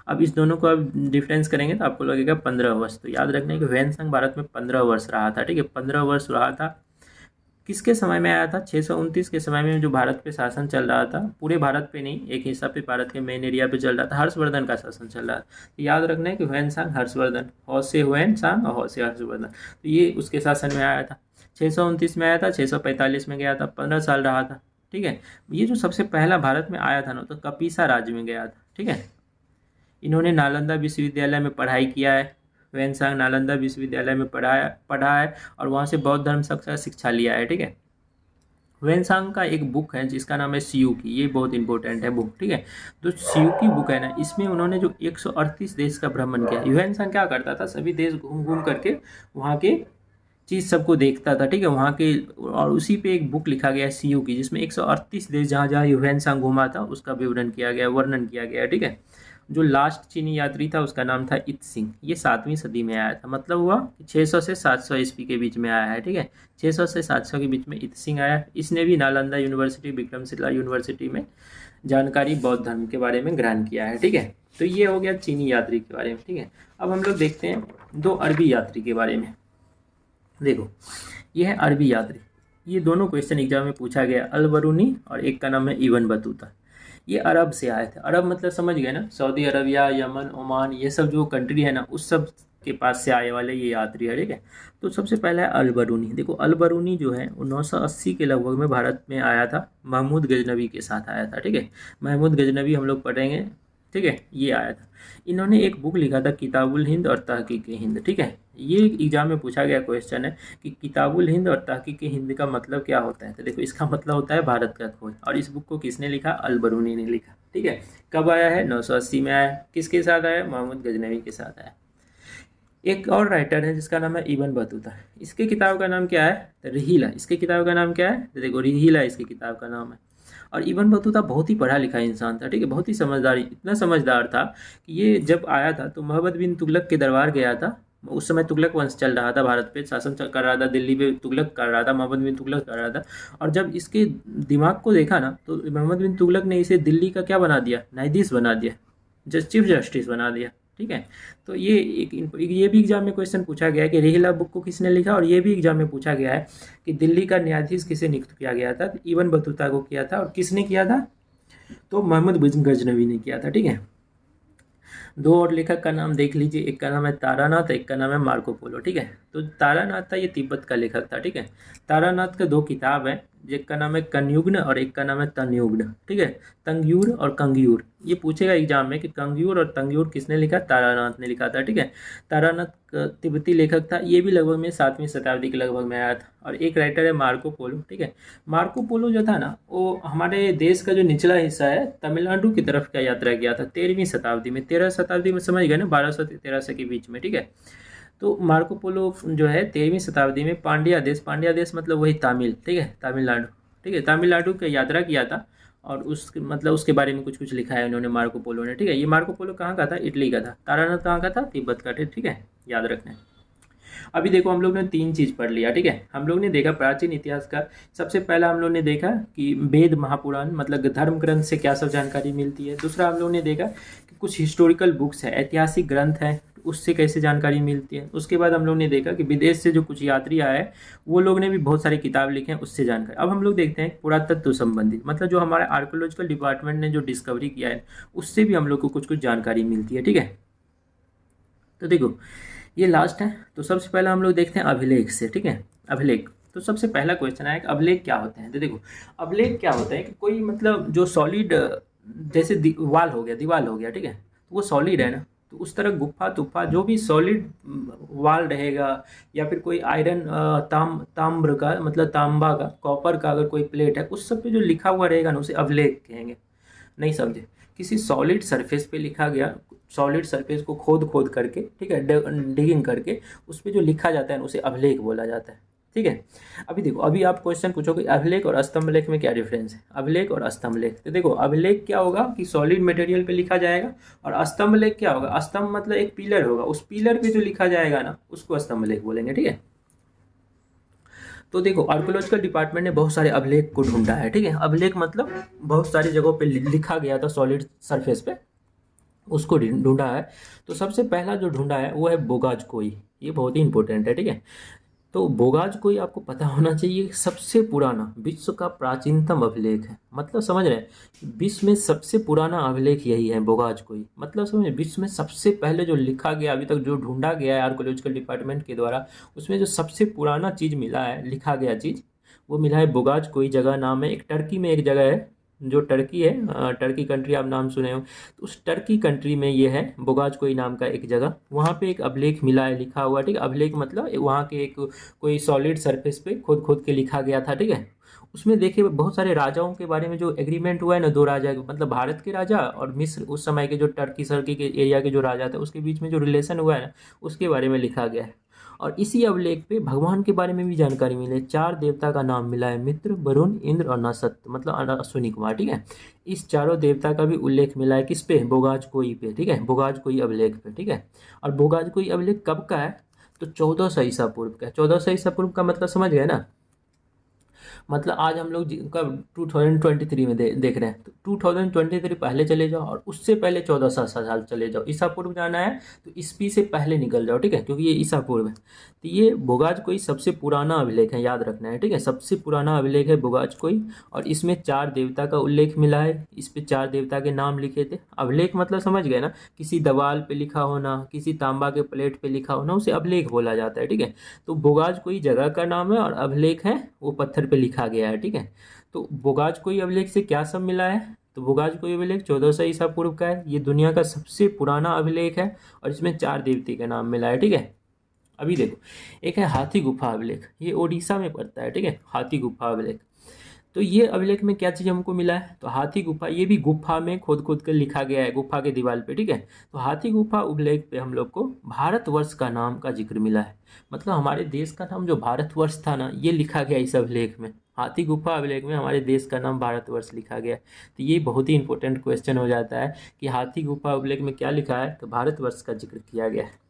अब इस दोनों को अब डिफरेंस करेंगे तो आपको लगेगा 15 वर्ष। तो याद रखना है कि हुएनसांग भारत में 15 वर्ष रहा था। ठीक है, 15 वर्ष रहा था। किसके समय में आया था? 629 के समय में जो भारत पे शासन चल रहा था, पूरे भारत पे नहीं, एक हिस्सा पे भारत के मेन एरिया पे चल रहा था, हर्षवर्धन का शासन चल रहा था। तो याद रखना है कि हुएनसांग हर्षवर्धन, हौ से हुएनसांग और हौ से हर्षवर्धन, तो ये उसके शासन में आया था। 629 में आया था, 645 में गया था, 15 साल रहा था। ठीक है, ये जो सबसे पहला भारत में आया था ना तो कपिसा राज्य में गया था। ठीक है, इन्होंने नालंदा विश्वविद्यालय में पढ़ाई किया है। हुएनसांग नालंदा विश्वविद्यालय में पढ़ा है और वहाँ से बौद्ध धर्म का शिक्षा लिया है। ठीक है, हुएनसांग का एक बुक है जिसका नाम है सीयू की, ये बहुत इंपॉर्टेंट है बुक। ठीक है, तो सीयू की बुक है ना, इसमें उन्होंने जो 138 देश का भ्रमण किया। हुएनसांग क्या करता था? सभी देश घूम घूम करके वहाँ के चीज़ सबको देखता था। ठीक है, वहाँ के, और उसी पे एक बुक लिखा गया है सीयू की, जिसमें 138 देश जहाँ जहाँ हुएनसांग घूमा था उसका विवरण किया गया, वर्णन किया गया। ठीक है, जो लास्ट चीनी यात्री था उसका नाम था इत्सिंग। ये 7वीं सदी में आया था, मतलब हुआ 600 से 700 ईस्वी के बीच में आया है। ठीक है, 600 से 700 के बीच में इत्सिंग आया। इसने भी नालंदा यूनिवर्सिटी, विक्रमशिला यूनिवर्सिटी में जानकारी बौद्ध धर्म के बारे में ग्रहण किया है। ठीक है, तो ये हो गया चीनी यात्री के बारे में। ठीक है, अब हम लोग देखते हैं 2 अरबी यात्री के बारे में। देखो ये है अरबी यात्री, ये दोनों क्वेश्चन एग्जाम में पूछा गया, अल बरूनी और एक का नाम है इब्न बतूता। ये अरब से आए थे। अरब मतलब समझ गए ना, सऊदी अरबिया, यमन, ओमान, ये सब जो कंट्री है ना उस सब के पास से आए वाले ये यात्री है। ठीक है, तो सबसे पहला है अल बरूनी। देखो अल बरूनी जो है वो 980 के लगभग में भारत में आया था, महमूद गजनवी के साथ आया था। ठीक है, महमूद गजनवी हम लोग पढ़ेंगे। ठीक है, ये आया था। इन्होंने एक बुक लिखा था किताबुल हिंद और तहकीक हिंद। ठीक है, ये एग्जाम में पूछा गया क्वेश्चन है कि किताबुल हिंद और तहकीक हिंद का मतलब क्या होता है। तो देखो इसका मतलब होता है भारत का खोज, और इस बुक को किसने लिखा? अल बरूनी ने लिखा। ठीक है, कब आया है? 980 में आया। किसके साथ आया? महमूद गजनवी के साथ आया। एक और राइटर है जिसका नाम है इब्न बतूता। इसके किताब का नाम क्या है? रिहिला। इसके किताब का नाम क्या है? देखो रिहिला इसकी किताब का नाम है। और इब्न बतूता बहुत ही पढ़ा लिखा इंसान था, ठीक है, बहुत ही समझदार, इतना समझदार था कि ये जब आया था तो मोहम्मद बिन तुगलक के दरबार गया था। उस समय तुगलक वंश चल रहा था, भारत पे शासन कर रहा था, दिल्ली पे तुगलक कर रहा था, मोहम्मद बिन तुगलक कर रहा था। और जब इसके दिमाग को देखा ना तो मोहम्मद बिन तुगलक ने इसे दिल्ली का क्या बना दिया? न्यायाधीश बना दिया, चीफ जस्टिस बना दिया, ठीक है। तो ये ये भी एग्जाम में क्वेश्चन पूछा गया है कि रिहिला बुक को किसने लिखा, और ये भी एग्जाम में पूछा गया है कि दिल्ली का न्यायाधीश किसे नियुक्त किया गया था? तो इब्न बतूता को किया था। और किसने किया था? तो मोहम्मद बिन गजनवी ने किया था, ठीक है। दो और लेखक का नाम देख लीजिए, एक का नाम है तारानाथ, एक का नाम है मार्को पोलो, ठीक है। तो तारानाथ था, ये तिब्बत का लेखक था, ठीक है। तारानाथ के दो किताब हैं, एक का नाम है कन्युग्न और एक का नाम है तन्युग्न, ठीक है। तंग्यूर और कंग्यूर, ये पूछेगा एग्जाम में कि कंग्यूर और तंग्यूर किसने लिखा? तारानाथ ने लिखा था, ठीक है। तारानाथ तिब्बती लेखक था, ये भी लगभग में 7वीं शताब्दी के लगभग में आया था। और एक राइटर है मार्को पोलो, ठीक है। मार्को पोलो जो था ना, वो हमारे देश का जो निचला हिस्सा है तमिलनाडु की तरफ का यात्रा किया था 13वीं शताब्दी में। 13 शताब्दी में समझ गए ना, 1200 से 1300 के बीच में, ठीक है। तो मार्को पोलो जो है 13वीं शताब्दी में पांड्या देश मतलब वही तमिल, ठीक है, तमिलनाडु, ठीक है, तमिलनाडु की यात्रा किया था। और उसके बारे में कुछ कुछ लिखा है उन्होंने, मार्को पोलो ने, ठीक है। ये मार्को पोलो कहाँ का था? इटली का था। तारानाथ कहाँ का था? तिब्बत का, ठीक है, याद रखना है। अभी देखो हम लोग ने 3 चीज़ पढ़ लिया, ठीक है। हम लोग ने देखा प्राचीन इतिहास का, सबसे पहला हम लोग ने देखा कि वेद महापुराण मतलब धर्म ग्रंथ से क्या सब जानकारी मिलती है। दूसरा हम लोग ने देखा कि कुछ हिस्टोरिकल बुक्स है, ऐतिहासिक ग्रंथ है, उससे कैसे जानकारी मिलती है। उसके बाद हम लोग ने देखा कि विदेश से जो कुछ यात्री आए वो लोग ने भी बहुत सारी किताब लिखे हैं, उससे जानकारी। अब हम लोग देखते हैं पुरातत्व संबंधित, मतलब जो हमारे आर्कोलॉजिकल डिपार्टमेंट ने जो डिस्कवरी किया है उससे भी हम लोग को कुछ कुछ जानकारी मिलती है, ठीक है। तो देखो ये लास्ट है। तो सबसे पहले हम लोग देखते हैं अभिलेख से, ठीक है। अभिलेख, तो सबसे पहला क्वेश्चन है कि अभिलेख क्या होते हैं। तो देखो अभिलेख क्या होता है कि कोई मतलब जो सॉलिड, जैसे दीवार हो गया, ठीक है, तो वो सॉलिड है ना, तो उस तरह गुफा तुफा जो भी सॉलिड वाल रहेगा, या फिर कोई आयरन ताम्र का मतलब तांबा का, कॉपर का अगर कोई प्लेट है, उस सब पे जो लिखा हुआ रहेगा ना उसे अभिलेख कहेंगे। नहीं समझे? किसी सॉलिड सरफेस पे लिखा गया, सॉलिड सरफेस को खोद खोद करके, ठीक है, डिगिंग करके उस पर जो लिखा जाता है उसे अभिलेख बोला जाता है, ठीक है। अभी देखो, अभी आप क्वेश्चन पूछोगे अभिलेख और स्तंभ लेख में क्या डिफरेंस है? अभिलेख और स्तंभ लेख, तो देखो अभिलेख क्या होगा कि सॉलिड मटेरियल पे लिखा जाएगा, और स्तंभ लेख क्या होगा? स्तंभ मतलब एक पिलर होगा, उस पिलर पे जो लिखा जाएगा ना उसको स्तंभ लेख बोलेंगे, ठीक है। तो देखो आर्कोलॉजिकल डिपार्टमेंट ने बहुत सारे अभिलेख को ढूंढा है, ठीक है। अभिलेख मतलब बहुत सारी जगहों पे लिखा गया था सॉलिड सरफेस पे, उसको ढूंढा है। तो सबसे पहला जो ढूंढा है वो है बोगाजकोई, ये बहुत ही इंपॉर्टेंट है, ठीक है। तो बोगाजकोई आपको पता होना चाहिए, सबसे पुराना विश्व का प्राचीनतम अभिलेख है, मतलब समझ रहे हैं, विश्व में सबसे पुराना अभिलेख यही है बोगाजकोई, मतलब समझ, विश्व में सबसे पहले जो लिखा गया, अभी तक जो ढूंढा गया है आर्कोलॉजिकल डिपार्टमेंट के द्वारा, उसमें जो सबसे पुराना चीज़ मिला है, लिखा गया चीज़, वो मिला है बोगाजकोई। जगह नाम है, एक टर्की में एक जगह है, जो टर्की है, टर्की कंट्री आप नाम सुने हो, तो उस टर्की कंट्री में ये है बोगाजकोई नाम का एक जगह, वहाँ पे एक अभिलेख मिला है लिखा हुआ, ठीक है। अभिलेख मतलब वहाँ के एक कोई सॉलिड सरफेस पे खोद खोद के लिखा गया था, ठीक है। उसमें देखिए बहुत सारे राजाओं के बारे में जो एग्रीमेंट हुआ है ना, 2 राजा मतलब भारत के राजा और मिस्र उस समय के जो टर्की सर्की के एरिया के जो राजा थे उसके बीच में जो रिलेशन हुआ है ना, उसके बारे में लिखा गया है। और इसी अभिलेख पे भगवान के बारे में भी जानकारी मिली है। 4 देवता का नाम मिला है, मित्र, वरुण, इंद्र और नसत्य मतलब अश्विनी कुमार, ठीक है। इस चारों देवता का भी उल्लेख मिला है किस पे? बोगाजकोई पे, ठीक है, बोगाजकोई अभिलेख पे, ठीक है। और बोगाजकोई अभिलेख कब का है? तो 1400 ईसा पूर्व का है। 1400 ईसा पूर्व का मतलब समझ गए ना, मतलब आज हम लोग का 2023 में देख रहे हैं, तो 2023 पहले चले जाओ और उससे पहले 1400 साल चले जाओ। ईसा पूर्व जाना है तो ईस्वी से पहले निकल जाओ, ठीक है, क्योंकि ये ईसा पूर्व है। तो ये बोगाजकोई सबसे पुराना अभिलेख है, याद रखना है, ठीक है, सबसे पुराना अभिलेख है बोगाजकोई। और इसमें 4 देवता का उल्लेख मिला है, इस पे 4 देवता के नाम लिखे थे। अभिलेख मतलब समझ गए ना, किसी दीवार पे लिखा होना, किसी तांबा के प्लेट पे लिखा होना, उसे अभिलेख बोला जाता है, ठीक है। तो बोगाजकोई जगह का नाम है और अभिलेख है वो पत्थर पे लिखा गया है, ठीक है। तो बोगाजकोई अभिलेख से क्या सब मिला है? तो बोगाजकोई अभिलेख 1400 ईसा पूर्व का है, ये दुनिया का सबसे पुराना अभिलेख है और इसमें 4 देवती का नाम मिला है, ठीक है। अभी देखो एक है हाथी गुफा अभिलेख, ये ओडिशा में पड़ता है, ठीक है, हाथी गुफा अभिलेख। तो ये अभिलेख में क्या चीज़ हमको मिला है, तो हाथी गुफा, ये भी गुफा में खोद खोद कर लिखा गया है, गुफा के दीवार पे, ठीक है। तो हाथी गुफा अभिलेख पे हम लोग को भारतवर्ष का नाम का जिक्र मिला है, मतलब हमारे देश का नाम जो भारतवर्ष था ना, ये लिखा गया इस अभिलेख में। हाथी गुफा अभिलेख में हमारे देश का नाम भारतवर्ष लिखा गया है। तो ये बहुत ही इंपॉर्टेंट क्वेश्चन हो जाता है कि हाथी गुफा अभिलेख में क्या लिखा है, तो भारतवर्ष का जिक्र किया गया है।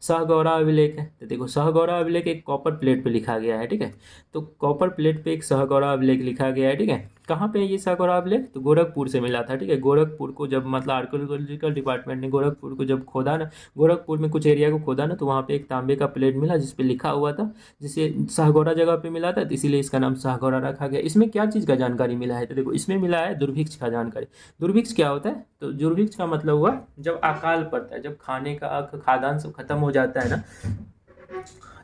सहगौरा अभिलेख है, तो देखो सहगौरा अभिलेख एक कॉपर प्लेट पे लिखा गया है, ठीक है। तो कॉपर प्लेट पे एक सहगौरा अभिलेख लिखा गया है, ठीक है। कहाँ पे है ये सहगौरा अभिलेख, तो गोरखपुर से मिला था, ठीक है। गोरखपुर को जब मतलब आर्कोलॉजिकल डिपार्टमेंट ने गोरखपुर को जब खोदा ना, गोरखपुर में कुछ एरिया को खोदा ना, तो वहाँ पे एक तांबे का प्लेट मिला जिसपे लिखा हुआ था, जिसे सहगौरा जगह पे मिला था, तो इसीलिए इसका नाम सहगौरा रखा गया। इसमें क्या चीज़ का जानकारी मिला है, तो देखो इसमें मिला है दुर्भिक्ष का जानकारी। दुर्भिक्ष क्या होता है, तो दुर्भिक्ष का मतलब हुआ जब अकाल पड़ता है, जब खाने का खाद्यान्न सब खत्म हो जाता है ना,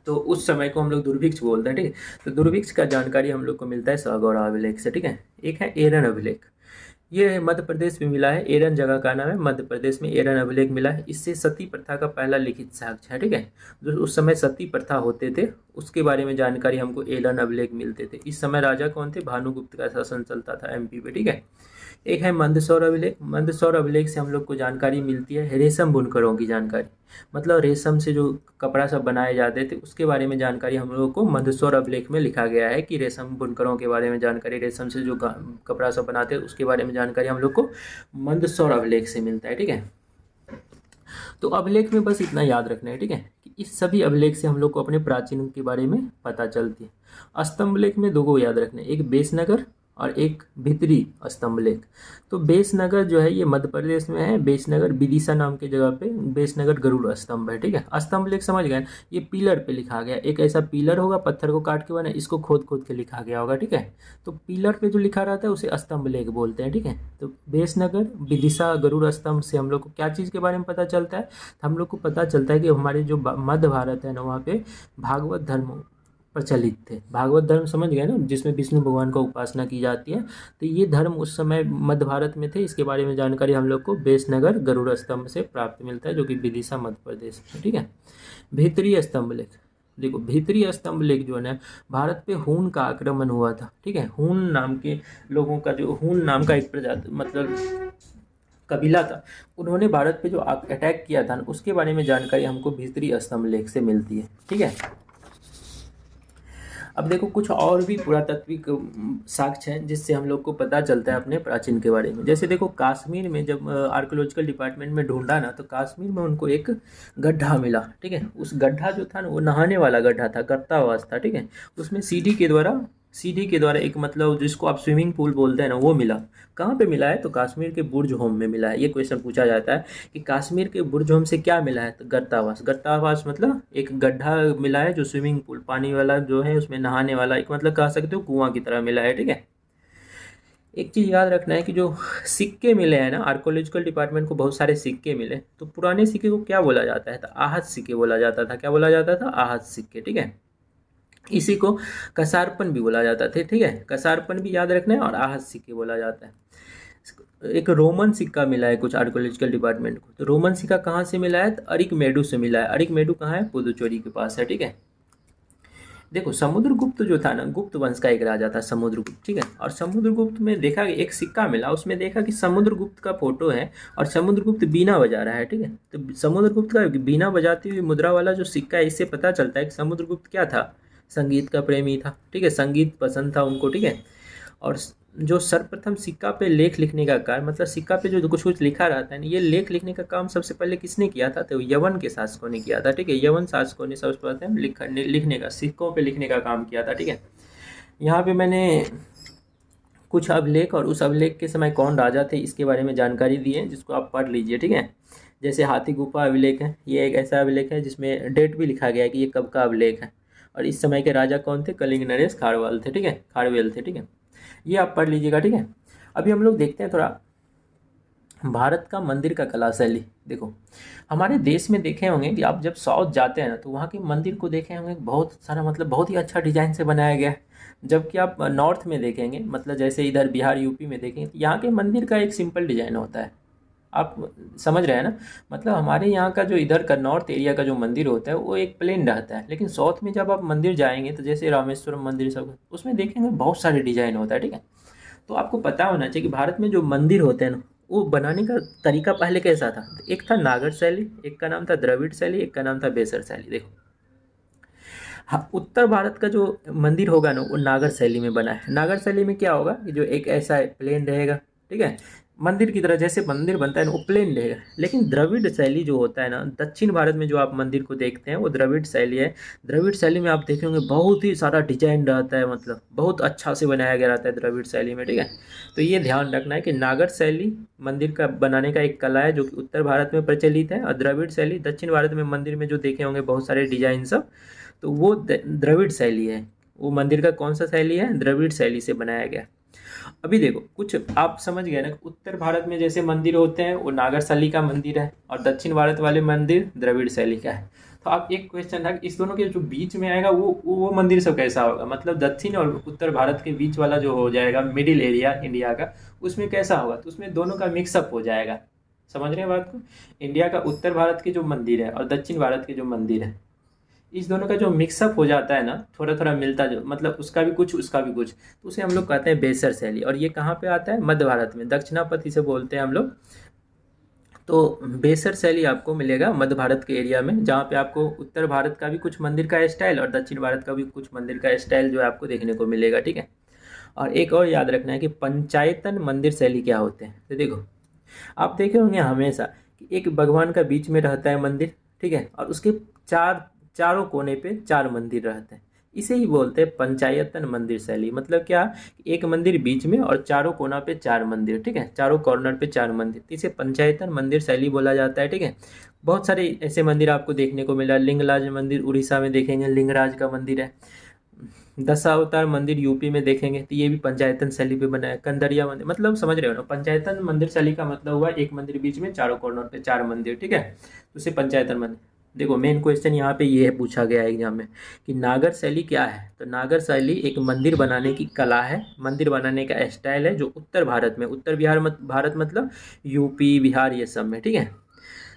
तो उस समय को हम लोग दुर्भिक्ष बोलते हैं, ठीक है। तो दुर्भिक्ष का जानकारी हम लोग को मिलता है सहगौरा अभिलेख से, ठीक है। एक है एरन अभिलेख, ये मध्य प्रदेश में मिला है, एरन जगह का नाम है, मध्य प्रदेश में एरन अभिलेख मिला है। इससे सती प्रथा का पहला लिखित साक्ष्य है, ठीक है। जो उस समय सती प्रथा होते थे उसके बारे में जानकारी हमको एरन अभिलेख मिलते थे। इस समय राजा कौन थे, भानुगुप्त का शासन चलता था एमपी पे, ठीक है। एक है मंदसौर अभिलेख, मंदसौर अभिलेख से हम लोग को जानकारी मिलती है रेशम बुनकरों की जानकारी, मतलब रेशम से जो कपड़ा सब बनाए जाते थे उसके बारे में जानकारी हम लोगों को मंदसौर अभिलेख में लिखा गया है कि रेशम बुनकरों के बारे में जानकारी, रेशम से जो कपड़ा सब बनाते हैं उसके बारे में जानकारी हम लोग को मंदसौर अभिलेख से मिलता है, ठीक है। तो अभिलेख में बस इतना याद रखना है, ठीक है, कि इस सभी अभिलेख से हम लोग को अपने प्राचीन के बारे में पता चलती है। स्तंभ लेख में दो को याद रखना है, एक बेसनगर और एक भित्री स्तंभ लेख। तो बेसनगर जो है ये मध्य प्रदेश में है, बेसनगर विदिशा नाम की जगह पे बेसनगर गरुड़ स्तंभ है, ठीक है। स्तंभ लेख समझ गए, ये पिलर पे लिखा गया, एक ऐसा पिलर होगा पत्थर को काट के बना, इसको खोद खोद के लिखा गया होगा, ठीक है। तो पिलर पे जो लिखा रहता है उसे स्तंभ लेख बोलते हैं, ठीक है। तो बेसनगर विदिशा गरुड़ स्तंभ से हम लोग को क्या चीज़ के बारे में पता चलता है, तो हम लोग को पता चलता है कि हमारे जो मध्य भारत है ना, वहाँ पे भागवत धर्म प्रचलित थे। भागवत धर्म समझ गए ना, जिसमें विष्णु भगवान का उपासना की जाती है, तो ये धर्म उस समय मध्य भारत में थे। इसके बारे में जानकारी हम लोग को बेसनगर गरुड़ स्तंभ से प्राप्त मिलता है, जो कि विदिशा मध्य प्रदेश में, ठीक है। भीतरी स्तंभ लेख, देखो भीतरी स्तंभ लेख जो है ना, भारत पे हून का आक्रमण हुआ था, ठीक है। हून नाम के लोगों का, जो हून नाम का एक प्रजाति मतलब कबीला था, उन्होंने भारत पे जो अटैक किया था उसके बारे में जानकारी हमको भीतरी स्तंभ लेख से मिलती है, ठीक है। अब देखो कुछ और भी पुरातात्विक साक्ष्य हैं जिससे हम लोग को पता चलता है अपने प्राचीन के बारे में। जैसे देखो कश्मीर में जब आर्कोलॉजिकल डिपार्टमेंट में ढूंढा ना, तो कश्मीर में उनको एक गड्ढा मिला, ठीक है। उस गड्ढा जो था ना वो नहाने वाला गड्ढा था, गर्तावास था, ठीक है। उसमें सीढ़ी के द्वारा एक मतलब जिसको आप स्विमिंग पूल बोलते हैं ना, वो मिला। कहाँ पे मिला है, तो कश्मीर के बुर्ज होम में मिला है। ये क्वेश्चन पूछा जाता है कि कश्मीर के बुर्ज होम से क्या मिला है, तो गर्तावास। गर्तावास मतलब एक गड्ढा मिला है जो स्विमिंग पूल पानी वाला जो है उसमें नहाने वाला, एक मतलब कह सकते हो कुआं की तरह मिला है, ठीक है। एक चीज़ याद रखना है कि जो सिक्के मिले हैं ना, आर्कोलॉजिकल डिपार्टमेंट को बहुत सारे सिक्के मिले, तो पुराने सिक्के को क्या बोला जाता है, तो आहत सिक्के बोला जाता था। क्या बोला जाता था, आहत सिक्के, ठीक है। इसी को कसारपन भी बोला जाता था, ठीक है। कसारपन भी याद रखना है और आहत सिक्के बोला जाता है। एक रोमन सिक्का मिला है कुछ आर्कोलॉजिकल डिपार्टमेंट को, तो रोमन सिक्का कहाँ से मिला है, तो अरिकमेडु से मिला है। अरिकमेडु कहाँ है, पुदुचेरी के पास है, ठीक है। देखो समुद्रगुप्त जो था ना, गुप्त वंश का एक राजा था समुद्रगुप्त, ठीक है। और समुद्रगुप्त में देखा कि एक सिक्का मिला, उसमें देखा कि समुद्रगुप्त का फोटो है और समुद्रगुप्त बीना बजा रहा है, ठीक है। तो समुद्रगुप्त का बीना बजाती हुई मुद्रा वाला जो सिक्का है, इससे पता चलता है कि समुद्रगुप्त क्या था, संगीत का प्रेमी था, ठीक है। संगीत पसंद था उनको, ठीक है। और जो सर्वप्रथम सिक्का पे लेख लिखने का कार्य, मतलब सिक्का पे जो कुछ कुछ लिखा रहता है, ये लेख लिखने का काम सबसे पहले किसने किया था, तो यवन के शासकों ने किया था, ठीक है। यवन शासकों ने सबसे प्रथम लिखने का, सिक्कों पे लिखने का काम किया था, ठीक है। यहाँ पे मैंने कुछ अभिलेख और उस अभिलेख के समय कौन राजा थे इसके बारे में जानकारी दी है, जिसको आप पढ़ लीजिए, ठीक है। जैसे हाथी गुफा अभिलेख है, ये एक ऐसा अभिलेख है जिसमें डेट भी लिखा गया है कि ये कब का अभिलेख है, और इस समय के राजा कौन थे, कलिंग नरेश खारवेल थे, ठीक है, खारवेल थे, ठीक है। ये आप पढ़ लीजिएगा, ठीक है। अभी हम लोग देखते हैं थोड़ा भारत का मंदिर का कला शैली। देखो हमारे देश में देखे होंगे कि आप जब साउथ जाते हैं ना, तो वहाँ के मंदिर को देखे होंगे बहुत सारा मतलब बहुत ही अच्छा डिजाइन से बनाया गया है। जबकि आप नॉर्थ में देखेंगे, मतलब जैसे इधर बिहार यूपी में देखेंगे, तो यहाँ के मंदिर का एक सिंपल डिजाइन होता है, आप समझ रहे हैं ना। मतलब हमारे यहाँ का जो इधर का नॉर्थ एरिया का जो मंदिर होता है वो एक प्लेन रहता है, लेकिन साउथ में जब आप मंदिर जाएंगे तो जैसे रामेश्वरम मंदिर सब, उसमें देखेंगे बहुत सारे डिजाइन होता है, ठीक है। तो आपको पता होना चाहिए कि भारत में जो मंदिर होते हैं ना, वो बनाने का तरीका पहले कैसा था। एक था नागर शैली, एक का नाम था द्रविड़ शैली, एक का नाम था बेसर शैली। देखो, हाँ, उत्तर भारत का जो मंदिर होगा ना वो नागर शैली में बना है। नागर शैली में क्या होगा कि जो एक ऐसा प्लेन रहेगा, ठीक है, मंदिर की तरह जैसे मंदिर बनता है ना वो प्लेन रहेगा। लेकिन द्रविड़ शैली जो होता है ना, दक्षिण भारत में जो आप मंदिर को देखते हैं वो द्रविड़ शैली है। द्रविड़ शैली में आप देखेंगे बहुत ही सारा डिजाइन रहता है, मतलब बहुत अच्छा से बनाया गया रहता है द्रविड़ शैली में, ठीक है। तो ये ध्यान रखना है कि नागर शैली मंदिर का बनाने का एक कला है जो कि उत्तर भारत में प्रचलित है, और द्रविड़ शैली दक्षिण भारत में मंदिर में जो देखे होंगे बहुत सारे डिजाइन सब, तो वो द्रविड़ शैली है। वो मंदिर का कौन सा शैली है, द्रविड़ शैली से बनाया गया। अभी देखो कुछ आप समझ गए ना, उत्तर भारत में जैसे मंदिर होते हैं वो नागर शैली का मंदिर है, और दक्षिण भारत वाले मंदिर द्रविड़ शैली का है। तो आप एक क्वेश्चन था कि इस दोनों के जो बीच में आएगा वो मंदिर सब कैसा होगा, मतलब दक्षिण और उत्तर भारत के बीच वाला जो हो जाएगा मिडिल एरिया इंडिया का, उसमें कैसा होगा। तो उसमें दोनों का मिक्सअप हो जाएगा। समझ रहे हैं बात को। इंडिया का उत्तर भारत के जो मंदिर है और दक्षिण भारत के जो मंदिर है, इस दोनों का जो मिक्सअप हो जाता है ना, थोड़ा थोड़ा मिलता जो, मतलब उसका भी कुछ उसका भी कुछ, तो उसे हम लोग कहते हैं बेसर शैली। और ये कहाँ पे आता है, मध्य भारत में, दक्षिणापथ इसे बोलते हैं हम लोग। तो बेसर शैली आपको मिलेगा मध्य भारत के एरिया में, जहाँ पे आपको उत्तर भारत का भी कुछ मंदिर का स्टाइल और दक्षिण भारत का भी कुछ मंदिर का स्टाइल जो है आपको देखने को मिलेगा, ठीक है। और एक और याद रखना है कि पंचायतन मंदिर शैली क्या होते हैं। तो देखो, आप देखे होंगे हमेशा कि एक भगवान का बीच में रहता है मंदिर, ठीक है, और उसके चारों कोने पे चार मंदिर रहते हैं। इसे ही बोलते हैं पंचायतन मंदिर शैली। मतलब क्या, एक मंदिर बीच में और चारों कोना पे चार मंदिर, ठीक है, चारों कॉर्नर पे चार मंदिर, इसे पंचायतन मंदिर शैली बोला जाता है, ठीक है। बहुत सारे ऐसे मंदिर आपको देखने को मिला। लिंगराज मंदिर उड़ीसा में देखेंगे, लिंगराज का मंदिर है। दशावतार मंदिर यूपी में देखेंगे तो ये भी पंचायतन शैली पे बना है। कंदरिया मंदिर, मतलब समझ रहे हो ना, पंचायतन मंदिर शैली का मतलब हुआ एक मंदिर बीच में चारों कॉर्नर पे चार मंदिर, ठीक है, तो उसे पंचायतन मंदिर। देखो मेन क्वेश्चन यहाँ पे ये है, पूछा गया है एग्जाम में कि नागर शैली क्या है। तो नागर शैली एक मंदिर बनाने की कला है, मंदिर बनाने का स्टाइल है जो उत्तर भारत में, उत्तर बिहार भारत मतलब यूपी बिहार ये सब में, ठीक है।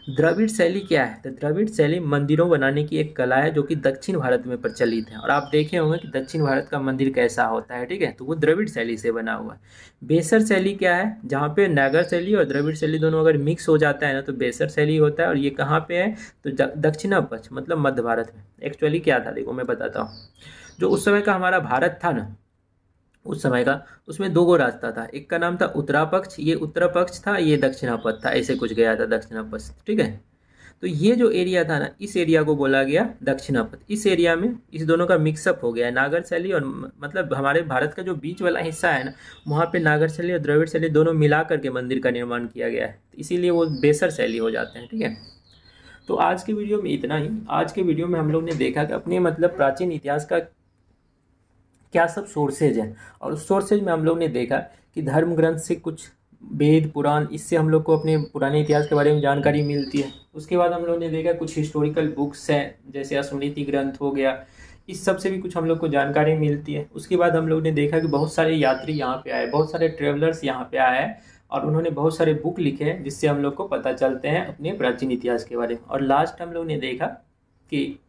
द्रविड़ शैली क्या है, तो द्रविड़ शैली मंदिरों बनाने की एक कला है जो कि दक्षिण भारत में प्रचलित है। और आप देखे होंगे कि दक्षिण भारत का मंदिर कैसा होता है, ठीक है, तो वो द्रविड़ शैली से बना हुआ है। बेसर शैली क्या है, जहाँ पे नागर शैली और द्रविड़ शैली दोनों अगर मिक्स हो जाता है ना तो बेसर शैली होता है। और ये कहाँ पे है, तो दक्षिणापथ मतलब मध्य भारत में। एक्चुअली क्या था, देखो मैं बताता हूँ। जो उस समय का हमारा भारत था ना, उस समय का, उसमें दो गो रास्ता था। एक का नाम था उत्तरा पक्ष, ये उत्तरा पक्ष था, ये दक्षिणापथ था, ऐसे कुछ गया था दक्षिणापथ, ठीक है। तो ये जो एरिया था ना, इस एरिया को बोला गया दक्षिणापथ। इस एरिया में इस दोनों का मिक्सअप हो गया है, नागर शैली और मतलब हमारे भारत का जो बीच वाला हिस्सा है ना, वहाँ पे नागर शैली और द्रविड़ शैली दोनों मिला करके मंदिर का निर्माण किया गया है, इसीलिए वो बेसर शैली हो जाते हैं, ठीक है। तो आज के वीडियो में इतना ही। आज के वीडियो में हम लोग ने देखा कि अपने मतलब प्राचीन इतिहास का क्या सब सोर्सेज हैं, और उस सोर्सेज में हम लोग ने देखा कि धर्म ग्रंथ से कुछ वेद पुराण, इससे हम लोग को अपने पुराने इतिहास के बारे में जानकारी मिलती है। उसके बाद हम लोग ने देखा कुछ हिस्टोरिकल बुक्स हैं जैसे स्मृति ग्रंथ हो गया, इस सब से भी कुछ हम लोग को जानकारी मिलती है। उसके बाद हम लोग ने देखा कि बहुत सारे यात्री यहाँ पे आए, बहुत सारे ट्रेवलर्स यहाँ पे आए हैं, और उन्होंने बहुत सारे बुक लिखे हैं जिससे हम लोग को पता चलते हैं अपने प्राचीन इतिहास के बारे में। और लास्ट हम लोग ने देखा कि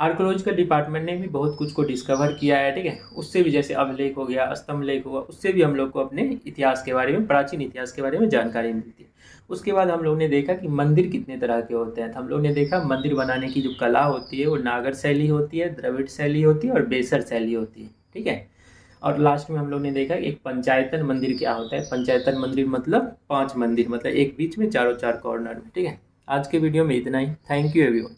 आर्कोलॉजिकल डिपार्टमेंट ने भी बहुत कुछ को डिस्कवर किया है, ठीक है, उससे भी जैसे अभिलेख हो गया, स्तंभ लेख हुआ, उससे भी हम लोग को अपने इतिहास के बारे में, प्राचीन इतिहास के बारे में जानकारी मिलती है। उसके बाद हम लोग ने देखा कि मंदिर कितने तरह के होते हैं। तो हम लोग ने देखा मंदिर बनाने की जो कला होती है वो नागर शैली होती है, द्रविड़ शैली होती है और बेसर शैली होती है, ठीक है। और लास्ट में हम लोग ने देखा कि एक पंचायतन मंदिर क्या होता है। पंचायतन मंदिर मतलब 5 मंदिर, मतलब एक बीच में चारों चार कॉर्नर में, ठीक है। आज के वीडियो में इतना ही। Thank you everyone.